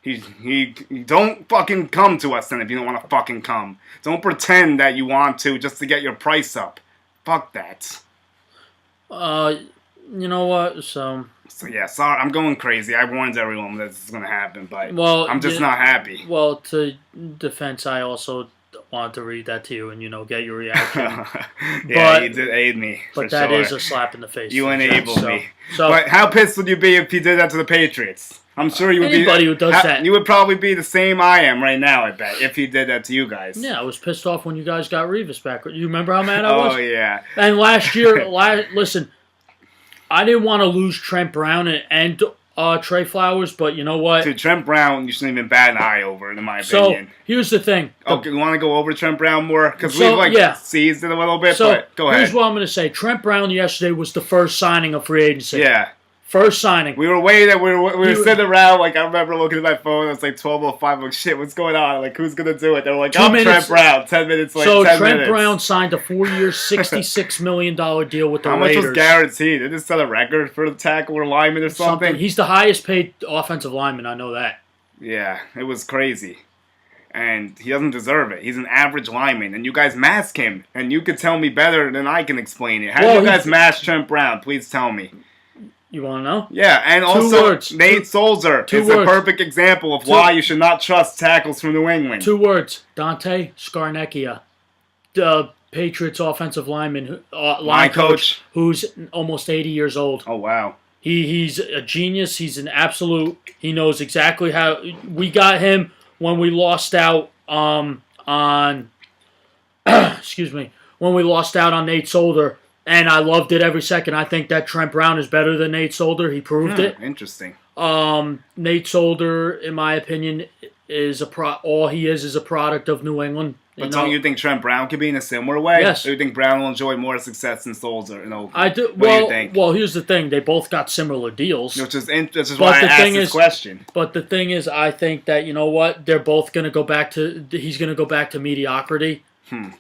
He don't fucking come to us then if you don't want to fucking come. Don't pretend that you want to just to get your price up. Fuck that. You know what? So yeah, sorry, I'm going crazy. I warned everyone that this is gonna happen, but I'm just yeah, not happy. Well, to defense, I also wanted to read that to you and get your reaction. Yeah, you did aid me. But that is a slap in the face. You enabled me. So, but how pissed would you be if he did that to the Patriots? I'm sure you would anybody who does that. You would probably be the same I am right now, I bet, if he did that to you guys. Yeah, I was pissed off when you guys got Revis back. You remember how mad I was? Oh, yeah. And last year, listen, I didn't want to lose Trent Brown and Trey Flowers, but you know what? Dude, Trent Brown, you shouldn't even bat an eye over, in my opinion. So, here's the thing. Okay, you want to go over Trent Brown more? Because we've, seized it a little bit, but go ahead. Here's what I'm going to say. Trent Brown yesterday was the first signing of free agency. Yeah. First signing. We were waiting. We were sitting around. Like, I remember looking at my phone. It was like 12:05. I'm like, shit, what's going on? Like, who's going to do it? They were like, Trent Brown. 10 minutes later. So, Trent Brown signed a 4-year, $66 million deal with the Raiders. How much was guaranteed? Did this set a record for the tackle or lineman or something? He's the highest paid offensive lineman. I know that. Yeah, it was crazy. And he doesn't deserve it. He's an average lineman. And you guys mask him. And you could tell me better than I can explain it. How do you guys mask Trent Brown? Please tell me. You want to know? Yeah, and also Nate Solzer is a perfect example of why you should not trust tackles from New England. 2 words. Dante Scarnecchia, the Patriots offensive lineman, line coach, who's almost 80 years old. Oh, wow. He's a genius. He's an absolute. He knows exactly how. We got him when we lost out on excuse me, when we lost out on Nate Solder. And I loved it every second. I think that Trent Brown is better than Nate Solder. He proved it. Interesting. Nate Solder, in my opinion, is all he is a product of New England. But don't you think Trent Brown could be in a similar way? Yes. Or do you think Brown will enjoy more success than Solzer in Oakland? I do. What do you think? Well, here's the thing. They both got similar deals. Which is why I asked this question. But the thing is, I think that, you know what? They're both going to go back to... He's going to go back to mediocrity.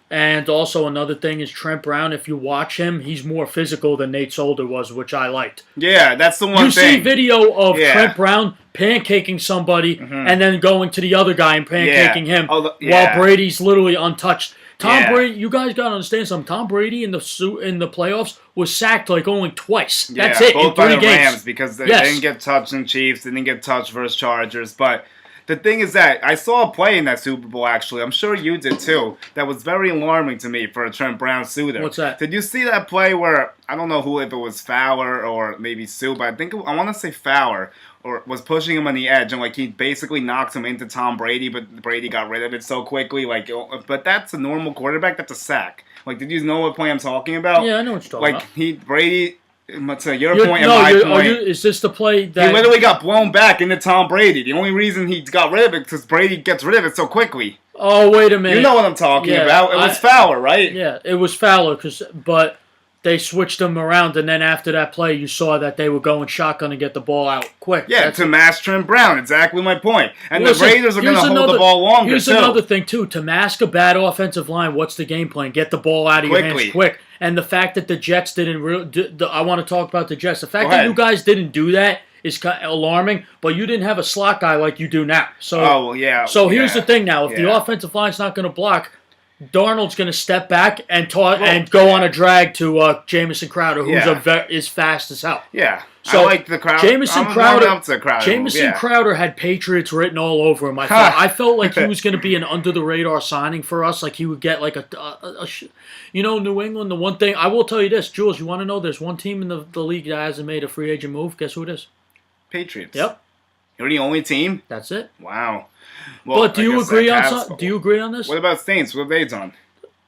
And also another thing is Trent Brown, if you watch him, he's more physical than Nate Solder was, which I liked. Yeah, that's the one thing. You see video of Trent Brown pancaking somebody and then going to the other guy and pancaking him while Brady's literally untouched. Tom Brady, you guys got to understand something. Tom Brady in the playoffs was sacked like only twice. That's it, both in 3 by the games. Rams because they didn't get touched in Chiefs, they didn't get touched versus Chargers, but... The thing is that I saw a play in that Super Bowl, actually. I'm sure you did, too. That was very alarming to me for a Trent Brown suitor. What's that? Did you see that play where, I don't know if it was Fowler or maybe Sue, but I want to say Fowler, or was pushing him on the edge, and like he basically knocked him into Tom Brady, but Brady got rid of it so quickly. Like, but that's a normal quarterback. That's a sack. Like, did you know what play I'm talking about? Yeah, I know what you're talking about. Brady. What's your point and my point? Is this the play that he literally got blown back into Tom Brady? The only reason he got rid of it because Brady gets rid of it so quickly. Oh, wait a minute. You know what I'm talking about. It was Fowler, right? Yeah, it was Fowler, but they switched them around, and then after that play, you saw that they were going shotgun to get the ball out quick. Yeah, to mask Trent Brown. Exactly my point. And listen, the Raiders are going to hold the ball longer, Here's another thing, too. To mask a bad offensive line, what's the game plan? Get the ball out of your hands quick. And the fact that the Jets didn't I want to talk about the Jets. The fact that you guys didn't do that is kind of alarming, but you didn't have a slot guy like you do now. So, So here's the thing now. If the offensive line's not going to block, Darnold's going to step back and go on a drag to Jamison Crowder, who's is fast as hell. Yeah. So I like the Crowder. Jamison Crowder had Patriots written all over him. I felt like he was going to be an under the radar signing for us. Like he would get like New England. The one thing I will tell you this, Jules, you want to know? There's one team in the league that hasn't made a free agent move. Guess who it is? Patriots. Yep. You're the only team. That's it. Wow. Well, but do you agree on this? What about Saints? What have they done?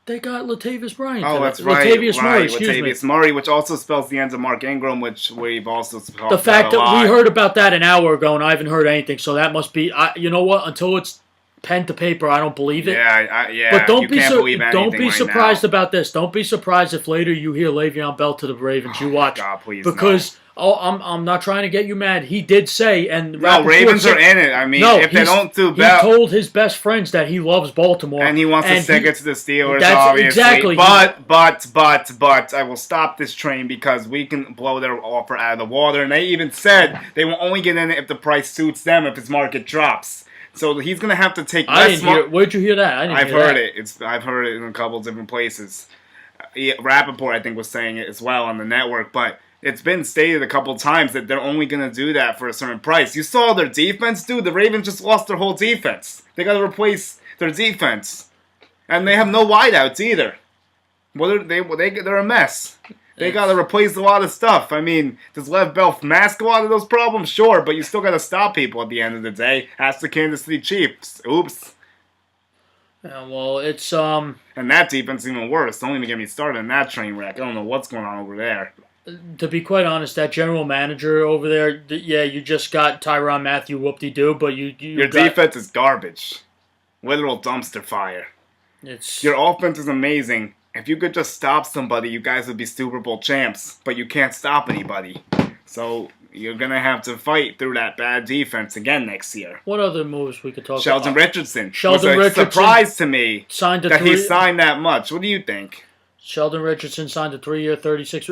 They got Latavius Bryant. Oh, that's right. Latavius Murray, which also spells the ends of Mark Ingram, which we've also talked the fact that we heard about that an hour ago, and I haven't heard anything. So that must be. You know what? Until it's pen to paper, I don't believe it. Yeah. But don't be right surprised now. about this. Don't be surprised if later you hear Le'Veon Bell to the Ravens. You watch, God, please, because. No. Oh, I'm not trying to get you mad. He did say, and Ravens are in it. I mean, if they don't do Bell, he told his best friends that he loves Baltimore, and he wants to stick it to the Steelers. That's obviously, exactly. But I will stop this train because we can blow their offer out of the water. And they even said they will only get in it if the price suits them. If his market drops, so he's going to have to take. Where'd you hear that? I've heard it. I've heard it in a couple of different places. Rappaport, I think, was saying it as well on the network, but. It's been stated a couple times that they're only going to do that for a certain price. You saw their defense, dude. The Ravens just lost their whole defense. They got to replace their defense. And they have no wideouts either. They're a mess. They got to replace a lot of stuff. I mean, does Lev Bell mask a lot of those problems? Sure, but you still got to stop people at the end of the day. Ask the Kansas City Chiefs. Oops. Yeah, well, it's... And that defense is even worse. Don't even get me started on that train wreck. I don't know what's going on over there. To be quite honest, that general manager over there, you just got Tyrann Mathieu whoop-de-doo, but your defense is garbage. Literal dumpster fire. Your offense is amazing. If you could just stop somebody, you guys would be Super Bowl champs, but you can't stop anybody. So you're going to have to fight through that bad defense again next year. What other moves we could talk about? Sheldon Richardson. Sheldon Richardson surprise to me he signed that much. What do you think? Sheldon Richardson signed a 3-year, 36...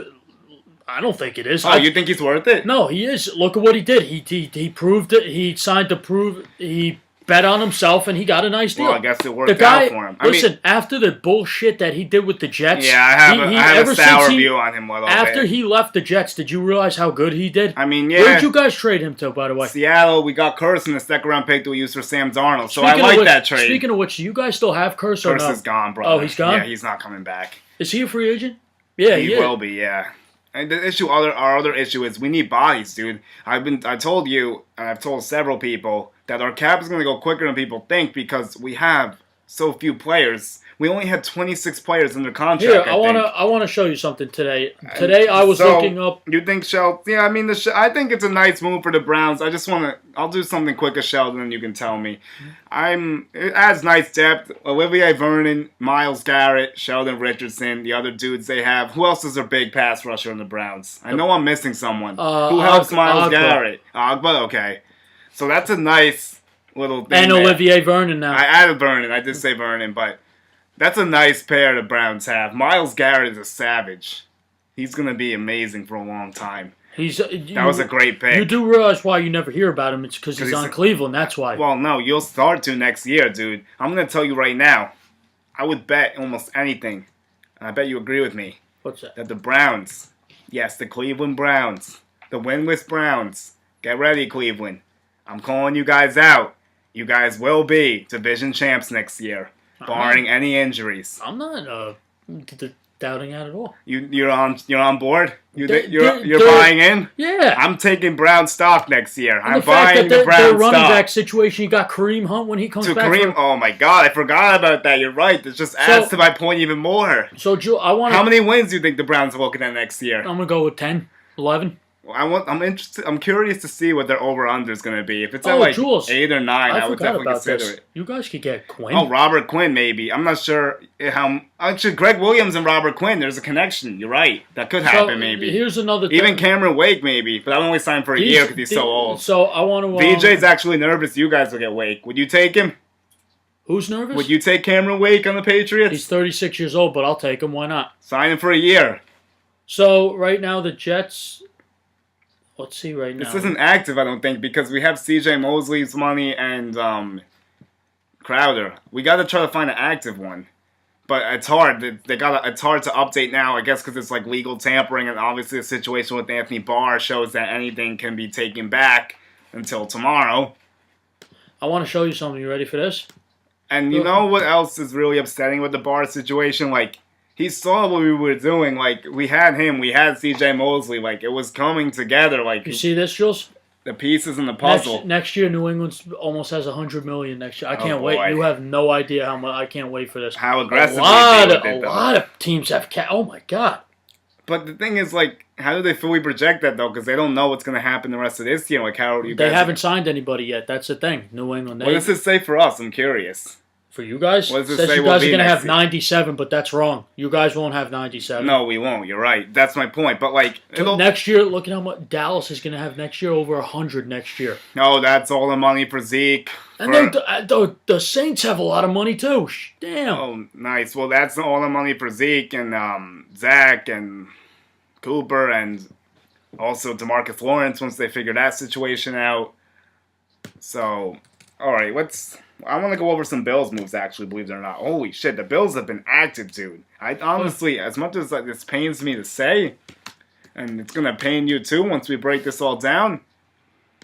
I don't think it is. Oh, you think he's worth it? No, he is. Look at what he did. He proved it. He signed to prove. He bet on himself, and he got a nice deal. Well, I guess it worked out for him. Listen, after the bullshit that he did with the Jets, I have a sour view on him. After he left the Jets, did you realize how good he did? I mean, yeah. Where did you guys trade him to, by the way? Seattle. We got Curse in the second-round pick that we used for Sam Darnold, so I like that trade. Speaking of which, do you guys still have Curse or no? Curse is gone, brother. Oh, he's gone? Yeah, he's not coming back. Is he a free agent? Yeah, he will be, yeah. And our other issue is we need bodies, dude. I told you, and I've told several people, that our cap is going to go quicker than people think because we have so few players. We only had 26 players under contract. Here, I want to show you something today. Today I was looking up. You think Sheldon? Yeah, I mean, I think it's a nice move for the Browns. I just want to. I'll do something quick as Sheldon, and you can tell me. It adds nice depth. Olivier Vernon, Myles Garrett, Sheldon Richardson, the other dudes they have. Who else is their big pass rusher in the Browns? I know I'm missing someone. Who helps Myles Garrett? Agba. Okay, so that's a nice little thing. And Olivier Vernon now. I added Vernon. I did say Vernon, but. That's a nice pair the Browns have. Myles Garrett is a savage. He's going to be amazing for a long time. That was a great pick. You do realize why you never hear about him. It's because he's on Cleveland. That's why. Well, no, you'll start to next year, dude. I'm going to tell you right now. I would bet almost anything, and I bet you agree with me. What's that? That the Browns, yes, the Cleveland Browns, the winless Browns, get ready, Cleveland. I'm calling you guys out. You guys will be division champs next year. Barring any injuries. I'm not doubting that at all. You're on board. You're They're buying in. Yeah. I'm taking Brown stock next year. And I'm the fact buying that the Brown their running stock. back situation, you got Kareem Hunt when he comes To back. Kareem, oh my God, I forgot about that. You're right. This just adds to my point even more. So, Joe, How many wins do you think the Browns are looking at next year? I'm gonna go with 10, 11. I'm interested. I'm curious to see what their over/under is going to be. If it's at like Jules, 8 or 9, I would definitely consider it. You guys could get Quinn. Oh, Robert Quinn, maybe. I'm not sure how. Actually, Greg Williams and Robert Quinn. There's a connection. You're right. That could happen. Maybe. Here's another. Even Cameron Wake, maybe. But I'm only signed for a year because he's so old. So I want to. VJ's actually nervous. You guys will get Wake. Would you take him? Who's nervous? Would you take Cameron Wake on the Patriots? He's 36 years old, but I'll take him. Why not? Sign him for a year. So right now the Jets. Let's see right now. This isn't active, I don't think, because we have C.J. Mosley's money and Crowder. We got to try to find an active one, but it's hard. It's hard to update now, I guess, because it's like legal tampering, and obviously the situation with Anthony Barr shows that anything can be taken back until tomorrow. I want to show you something. You ready for this? And you know what else is really upsetting with the Barr situation? Like, he saw what we were doing. Like, we had him. We had C.J. Mosley. Like, it was coming together. Like, you see this, Jules? The pieces in the puzzle. Next year, New England almost has $100 million next year. I can't wait. Boy. You have no idea how much. I can't wait for this. How aggressive a lot of teams have. Oh my God! But the thing is, like, how do they fully project that though? Because they don't know what's going to happen the rest of this year. Like, how you guys? They haven't signed anybody yet. That's the thing. New England. What does this say for us? I'm curious. For you guys? What does it says say you guys will are going to be have next 97, but that's wrong. You guys won't have 97. No, we won't. You're right. That's my point. But, like... Next year, look at how much Dallas is going to have next year, over 100 next year. No, that's all the money for Zeke. And the Saints have a lot of money, too. Damn. Oh, nice. Well, that's all the money for Zeke and Zach and Cooper and also DeMarcus Lawrence once they figure that situation out. So, all right, I want to go over some Bills moves, actually, believe it or not. Holy shit, the Bills have been active, dude. I honestly, as much as this pains me to say, and it's going to pain you too once we break this all down,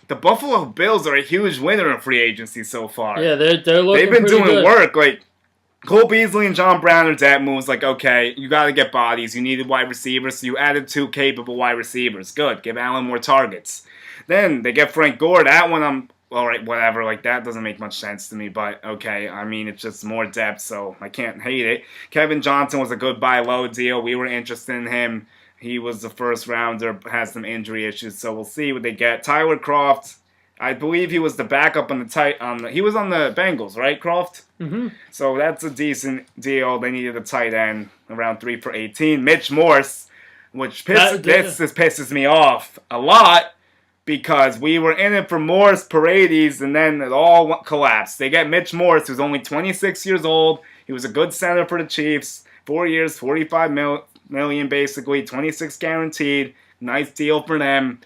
the Buffalo Bills are a huge winner in free agency so far. Yeah, they're looking They've been doing good. work. Like, Cole Beasley and John Brown are dead moves. Like, okay, you got to get bodies. You needed wide receivers, so you added 2 capable wide receivers. Good. Give Allen more targets. Then they get Frank Gore. That one, I'm... All right, whatever, like, that doesn't make much sense to me, but okay, I mean, it's just more depth, so I can't hate it. Kevin Johnson was a good buy low deal. We were interested in him. He was the first rounder, has some injury issues, so we'll see what they get. Tyler Kroft, I believe he was the backup on he was on the Bengals, right, Kroft? Mm-hmm. So that's a decent deal. They needed a tight end, around 3 for 18. Mitch Morse, which pisses me off a lot, because we were in it for Morris Paredes, and then it all collapsed. They get Mitch Morris, who's only 26 years old. He was a good center for the Chiefs. 4 years, $45 million basically, 26 guaranteed. Nice deal for them.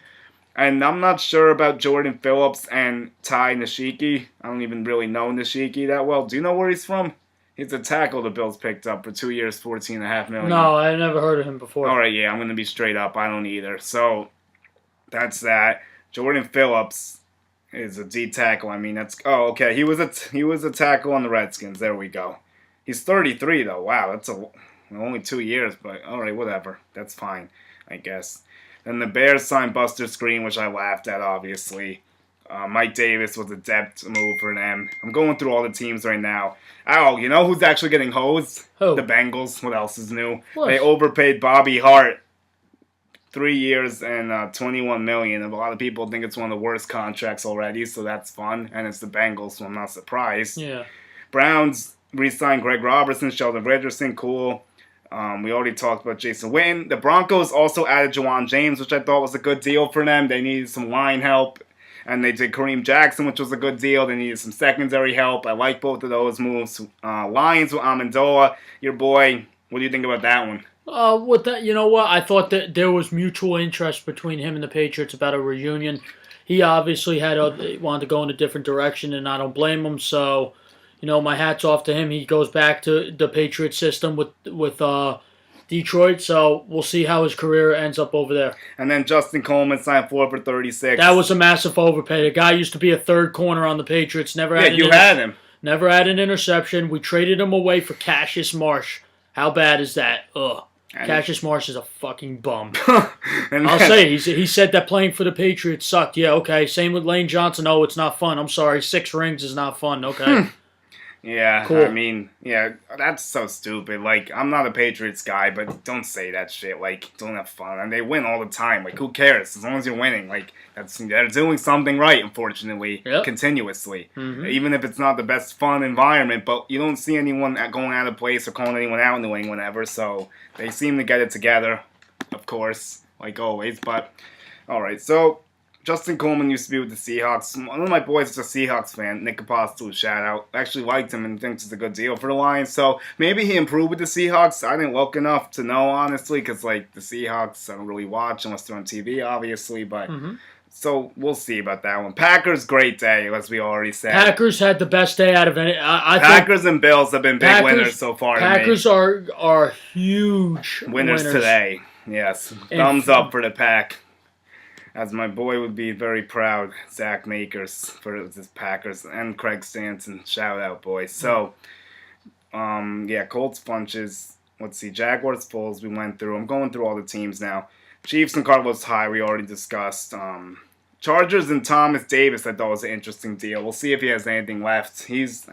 And I'm not sure about Jordan Phillips and Ty Nashiki. I don't even really know Nashiki that well. Do you know where he's from? He's a tackle the Bills picked up for 2 years, $14.5 million. No, I never heard of him before. All right, yeah, I'm going to be straight up. I don't either. So that's that. Jordan Phillips is a D tackle. I mean, that's... Oh, okay. He was a tackle on the Redskins. There we go. He's 33, though. Wow, that's only 2 years, but all right, whatever. That's fine, I guess. Then the Bears signed Buster Screen, which I laughed at, obviously. Mike Davis was a depth move for them. I'm going through all the teams right now. Oh, you know who's actually getting hosed? Who? The Bengals. What else is new? What? They overpaid Bobby Hart. 3 years and $21 million. A lot of people think it's one of the worst contracts already, so that's fun. And it's the Bengals, so I'm not surprised. Yeah. Browns re-signed Greg Robertson, Sheldon Richardson, cool. We already talked about Jason Witten. The Broncos also added Juwan James, which I thought was a good deal for them. They needed some line help. And they did Kareem Jackson, which was a good deal. They needed some secondary help. I like both of those moves. Lions with Amendola, your boy. What do you think about that one? With that, you know what? I thought that there was mutual interest between him and the Patriots about a reunion. He obviously wanted to go in a different direction, and I don't blame him. So, you know, my hat's off to him. He goes back to the Patriot system with Detroit. So we'll see how his career ends up over there. And then Justin Coleman signed 4 for 36. That was a massive overpay. The guy used to be a third corner on the Patriots. Never had him. Never had an interception. We traded him away for Cassius Marsh. How bad is that? Ugh. And Cassius Marsh is a fucking bum. and I'll then- say he said that playing for the Patriots sucked. Yeah, okay. Same with Lane Johnson. Oh, it's not fun. I'm sorry. 6 rings is not fun. Okay. Yeah, Cool. I mean, yeah, that's so stupid. Like, I'm not a Patriots guy, but don't say that shit. Like, don't have fun. And they win all the time. Like, who cares? As long as you're winning. Like, they're doing something right, unfortunately, Yep. continuously. Mhm. Even if it's not the best fun environment, but you don't see anyone going out of place or calling anyone out in New England ever. So they seem to get it together, of course, like always. But, all right, so Justin Coleman used to be with the Seahawks. One of my boys is a Seahawks fan, Nick Apostol, shout out. Actually liked him and thinks it's a good deal for the Lions. So maybe he improved with the Seahawks. I didn't look enough to know, honestly, because like the Seahawks, I don't really watch unless they're on TV, obviously. But so we'll see about that one. Packers, great day, as we already said. Packers had the best day out of any. I think Packers and Bills have been big winners so far. Packers are huge winners today. Yes, thumbs up for the Pack. As my boy would be very proud, Zach Makers for his Packers and Craig Stanton. Shout out, boys. So, yeah, Colts punches. Let's see, Jaguars Bulls we went through. I'm going through all the teams now. Chiefs and Cardinals high we already discussed. Chargers and Thomas Davis I thought was an interesting deal. We'll see if he has anything left. He's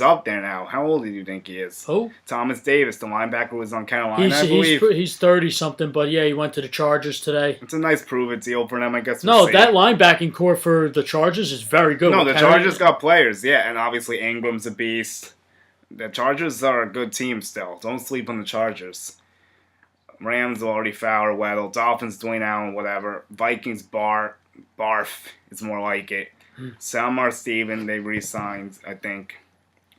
up there now. How old do you think he is? Who? Thomas Davis, the linebacker who was on Carolina, I believe. He's 30-something, but yeah, he went to the Chargers today. It's a nice prove-it deal for them, I guess. No, that linebacking core for the Chargers is very good. No, the Chargers got players, yeah, and obviously Ingram's a beast. The Chargers are a good team still. Don't sleep on the Chargers. Rams already Fowler, Weddle. Dolphins, Dwayne Allen, whatever. Vikings, Barf. It's more like it. Salmar Steven, they re-signed, I think.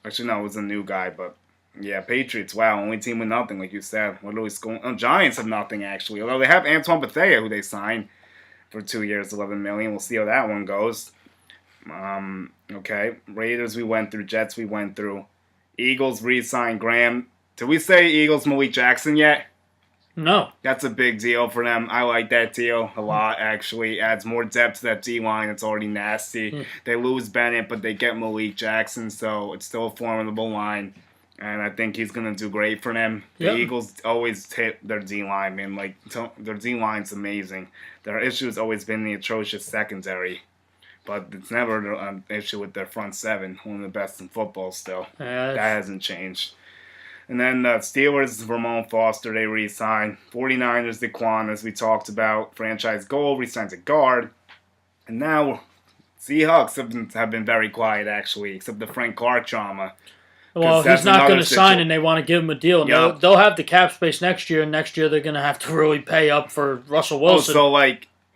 Actually, no, it was a new guy, but yeah, Patriots, wow, only team with nothing, like you said. Literally Giants have nothing, actually. Although they have Antoine Bethea, who they signed for 2 years, $11 million. We'll see how that one goes. Okay, Raiders we went through, Jets we went through. Eagles re-signed Graham. Did we say Eagles Malik Jackson yet? No. That's a big deal for them. I like that deal a lot, actually. Adds more depth to that D-line. It's already nasty. They lose Bennett, but they get Malik Jackson, so it's still a formidable line. And I think he's going to do great for them. The Eagles always hit their D-line, man. Like, their D-line's amazing. Their issue has always been the atrocious secondary. But it's never an issue with their front seven. One of the best in football still. That hasn't changed. And then Steelers, Ramon Foster, they re-signed. 49ers, Daquan, as we talked about. Franchise goal, re-signs a guard. And now, Seahawks have been very quiet, actually, except the Frank Clark drama. Well, he's not going to sign, and they want to give him a deal. Yep. They'll have the cap space next year, and next year they're going to have to really pay up for Russell Wilson.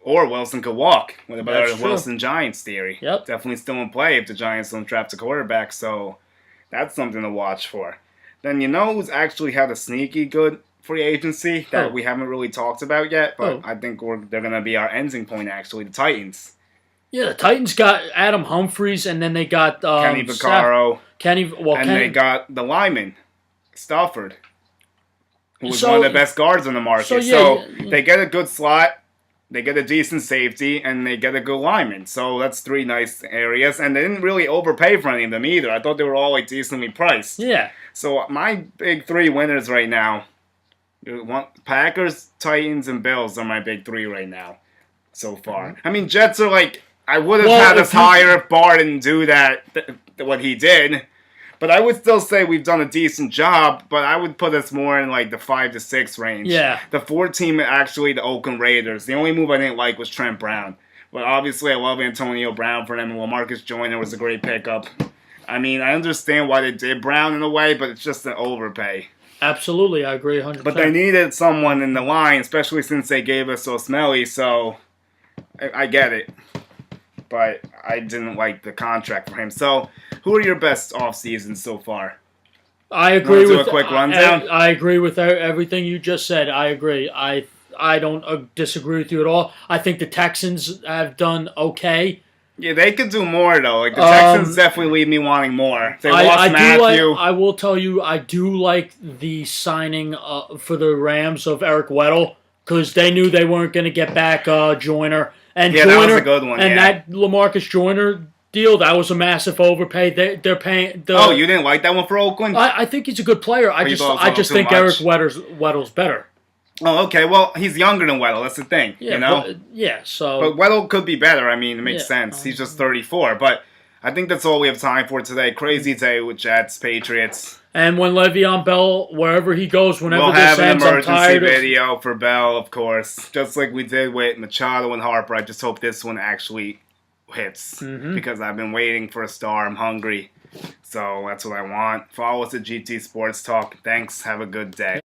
Or Wilson could walk. What about the Wilson Giants theory? Yep. Definitely still in play if the Giants don't draft a quarterback, so that's something to watch for. Then you know who's actually had a sneaky good free agency that we haven't really talked about yet, but I think they're going to be our ending point, actually, the Titans. Yeah, the Titans got Adam Humphries, and then they got Kenny Vaccaro. They got the lineman, Stafford, who was one of the best guards on the market. So they get a good slot, they get a decent safety, and they get a good lineman. So that's 3 nice areas, and they didn't really overpay for any of them either. I thought they were all decently priced. Yeah. So my big 3 winners right now, Packers, Titans, and Bills are my big 3 right now so far. I mean, Jets are I would have had us higher if Barr didn't do what he did. But I would still say we've done a decent job, but I would put us more in the 5 to 6 range. Yeah. The 4 team, actually, the Oakland Raiders. The only move I didn't like was Trent Brown. But obviously I love Antonio Brown for them, and LaMarcus Joyner was a great pickup. I mean, I understand why they did Brown in a way, but it's just an overpay. Absolutely, I agree 100%. But they needed someone in the line, especially since they gave us O'Smelly, so I get it. But I didn't like the contract for him. So, who are your best off seasons so far? I agree with a quick rundown. I agree with everything you just said. I agree. I don't disagree with you at all. I think the Texans have done okay. Yeah, they could do more though. The Texans definitely leave me wanting more. They lost Matthew. I will tell you, I do like the signing for the Rams of Eric Weddle because they knew they weren't going to get back Joyner. And Joyner, that was a good one. And that LaMarcus Joyner, deal. That was a massive overpay. They're paying. Oh, you didn't like that one for Oakland? I think he's a good player. I you thought it was I a little just too think much? Eric Weddle's better. Oh, okay. Well, he's younger than Weddle. That's the thing. Yeah, you know. so. But Weddle could be better. I mean, it makes Yeah, sense. He's just 34. But I think that's all we have time for today. Crazy day with Jets, Patriots. And when Le'Veon Bell, wherever he goes, whenever We'll this have an ends, I'm emergency tired of. video for Bell, of course. Just like we did with Machado and Harper. I just hope this one actually hits. Because I've been waiting for a star. I'm hungry. So that's what I want. Follow us at GT Sports Talk. Thanks. Have a good day.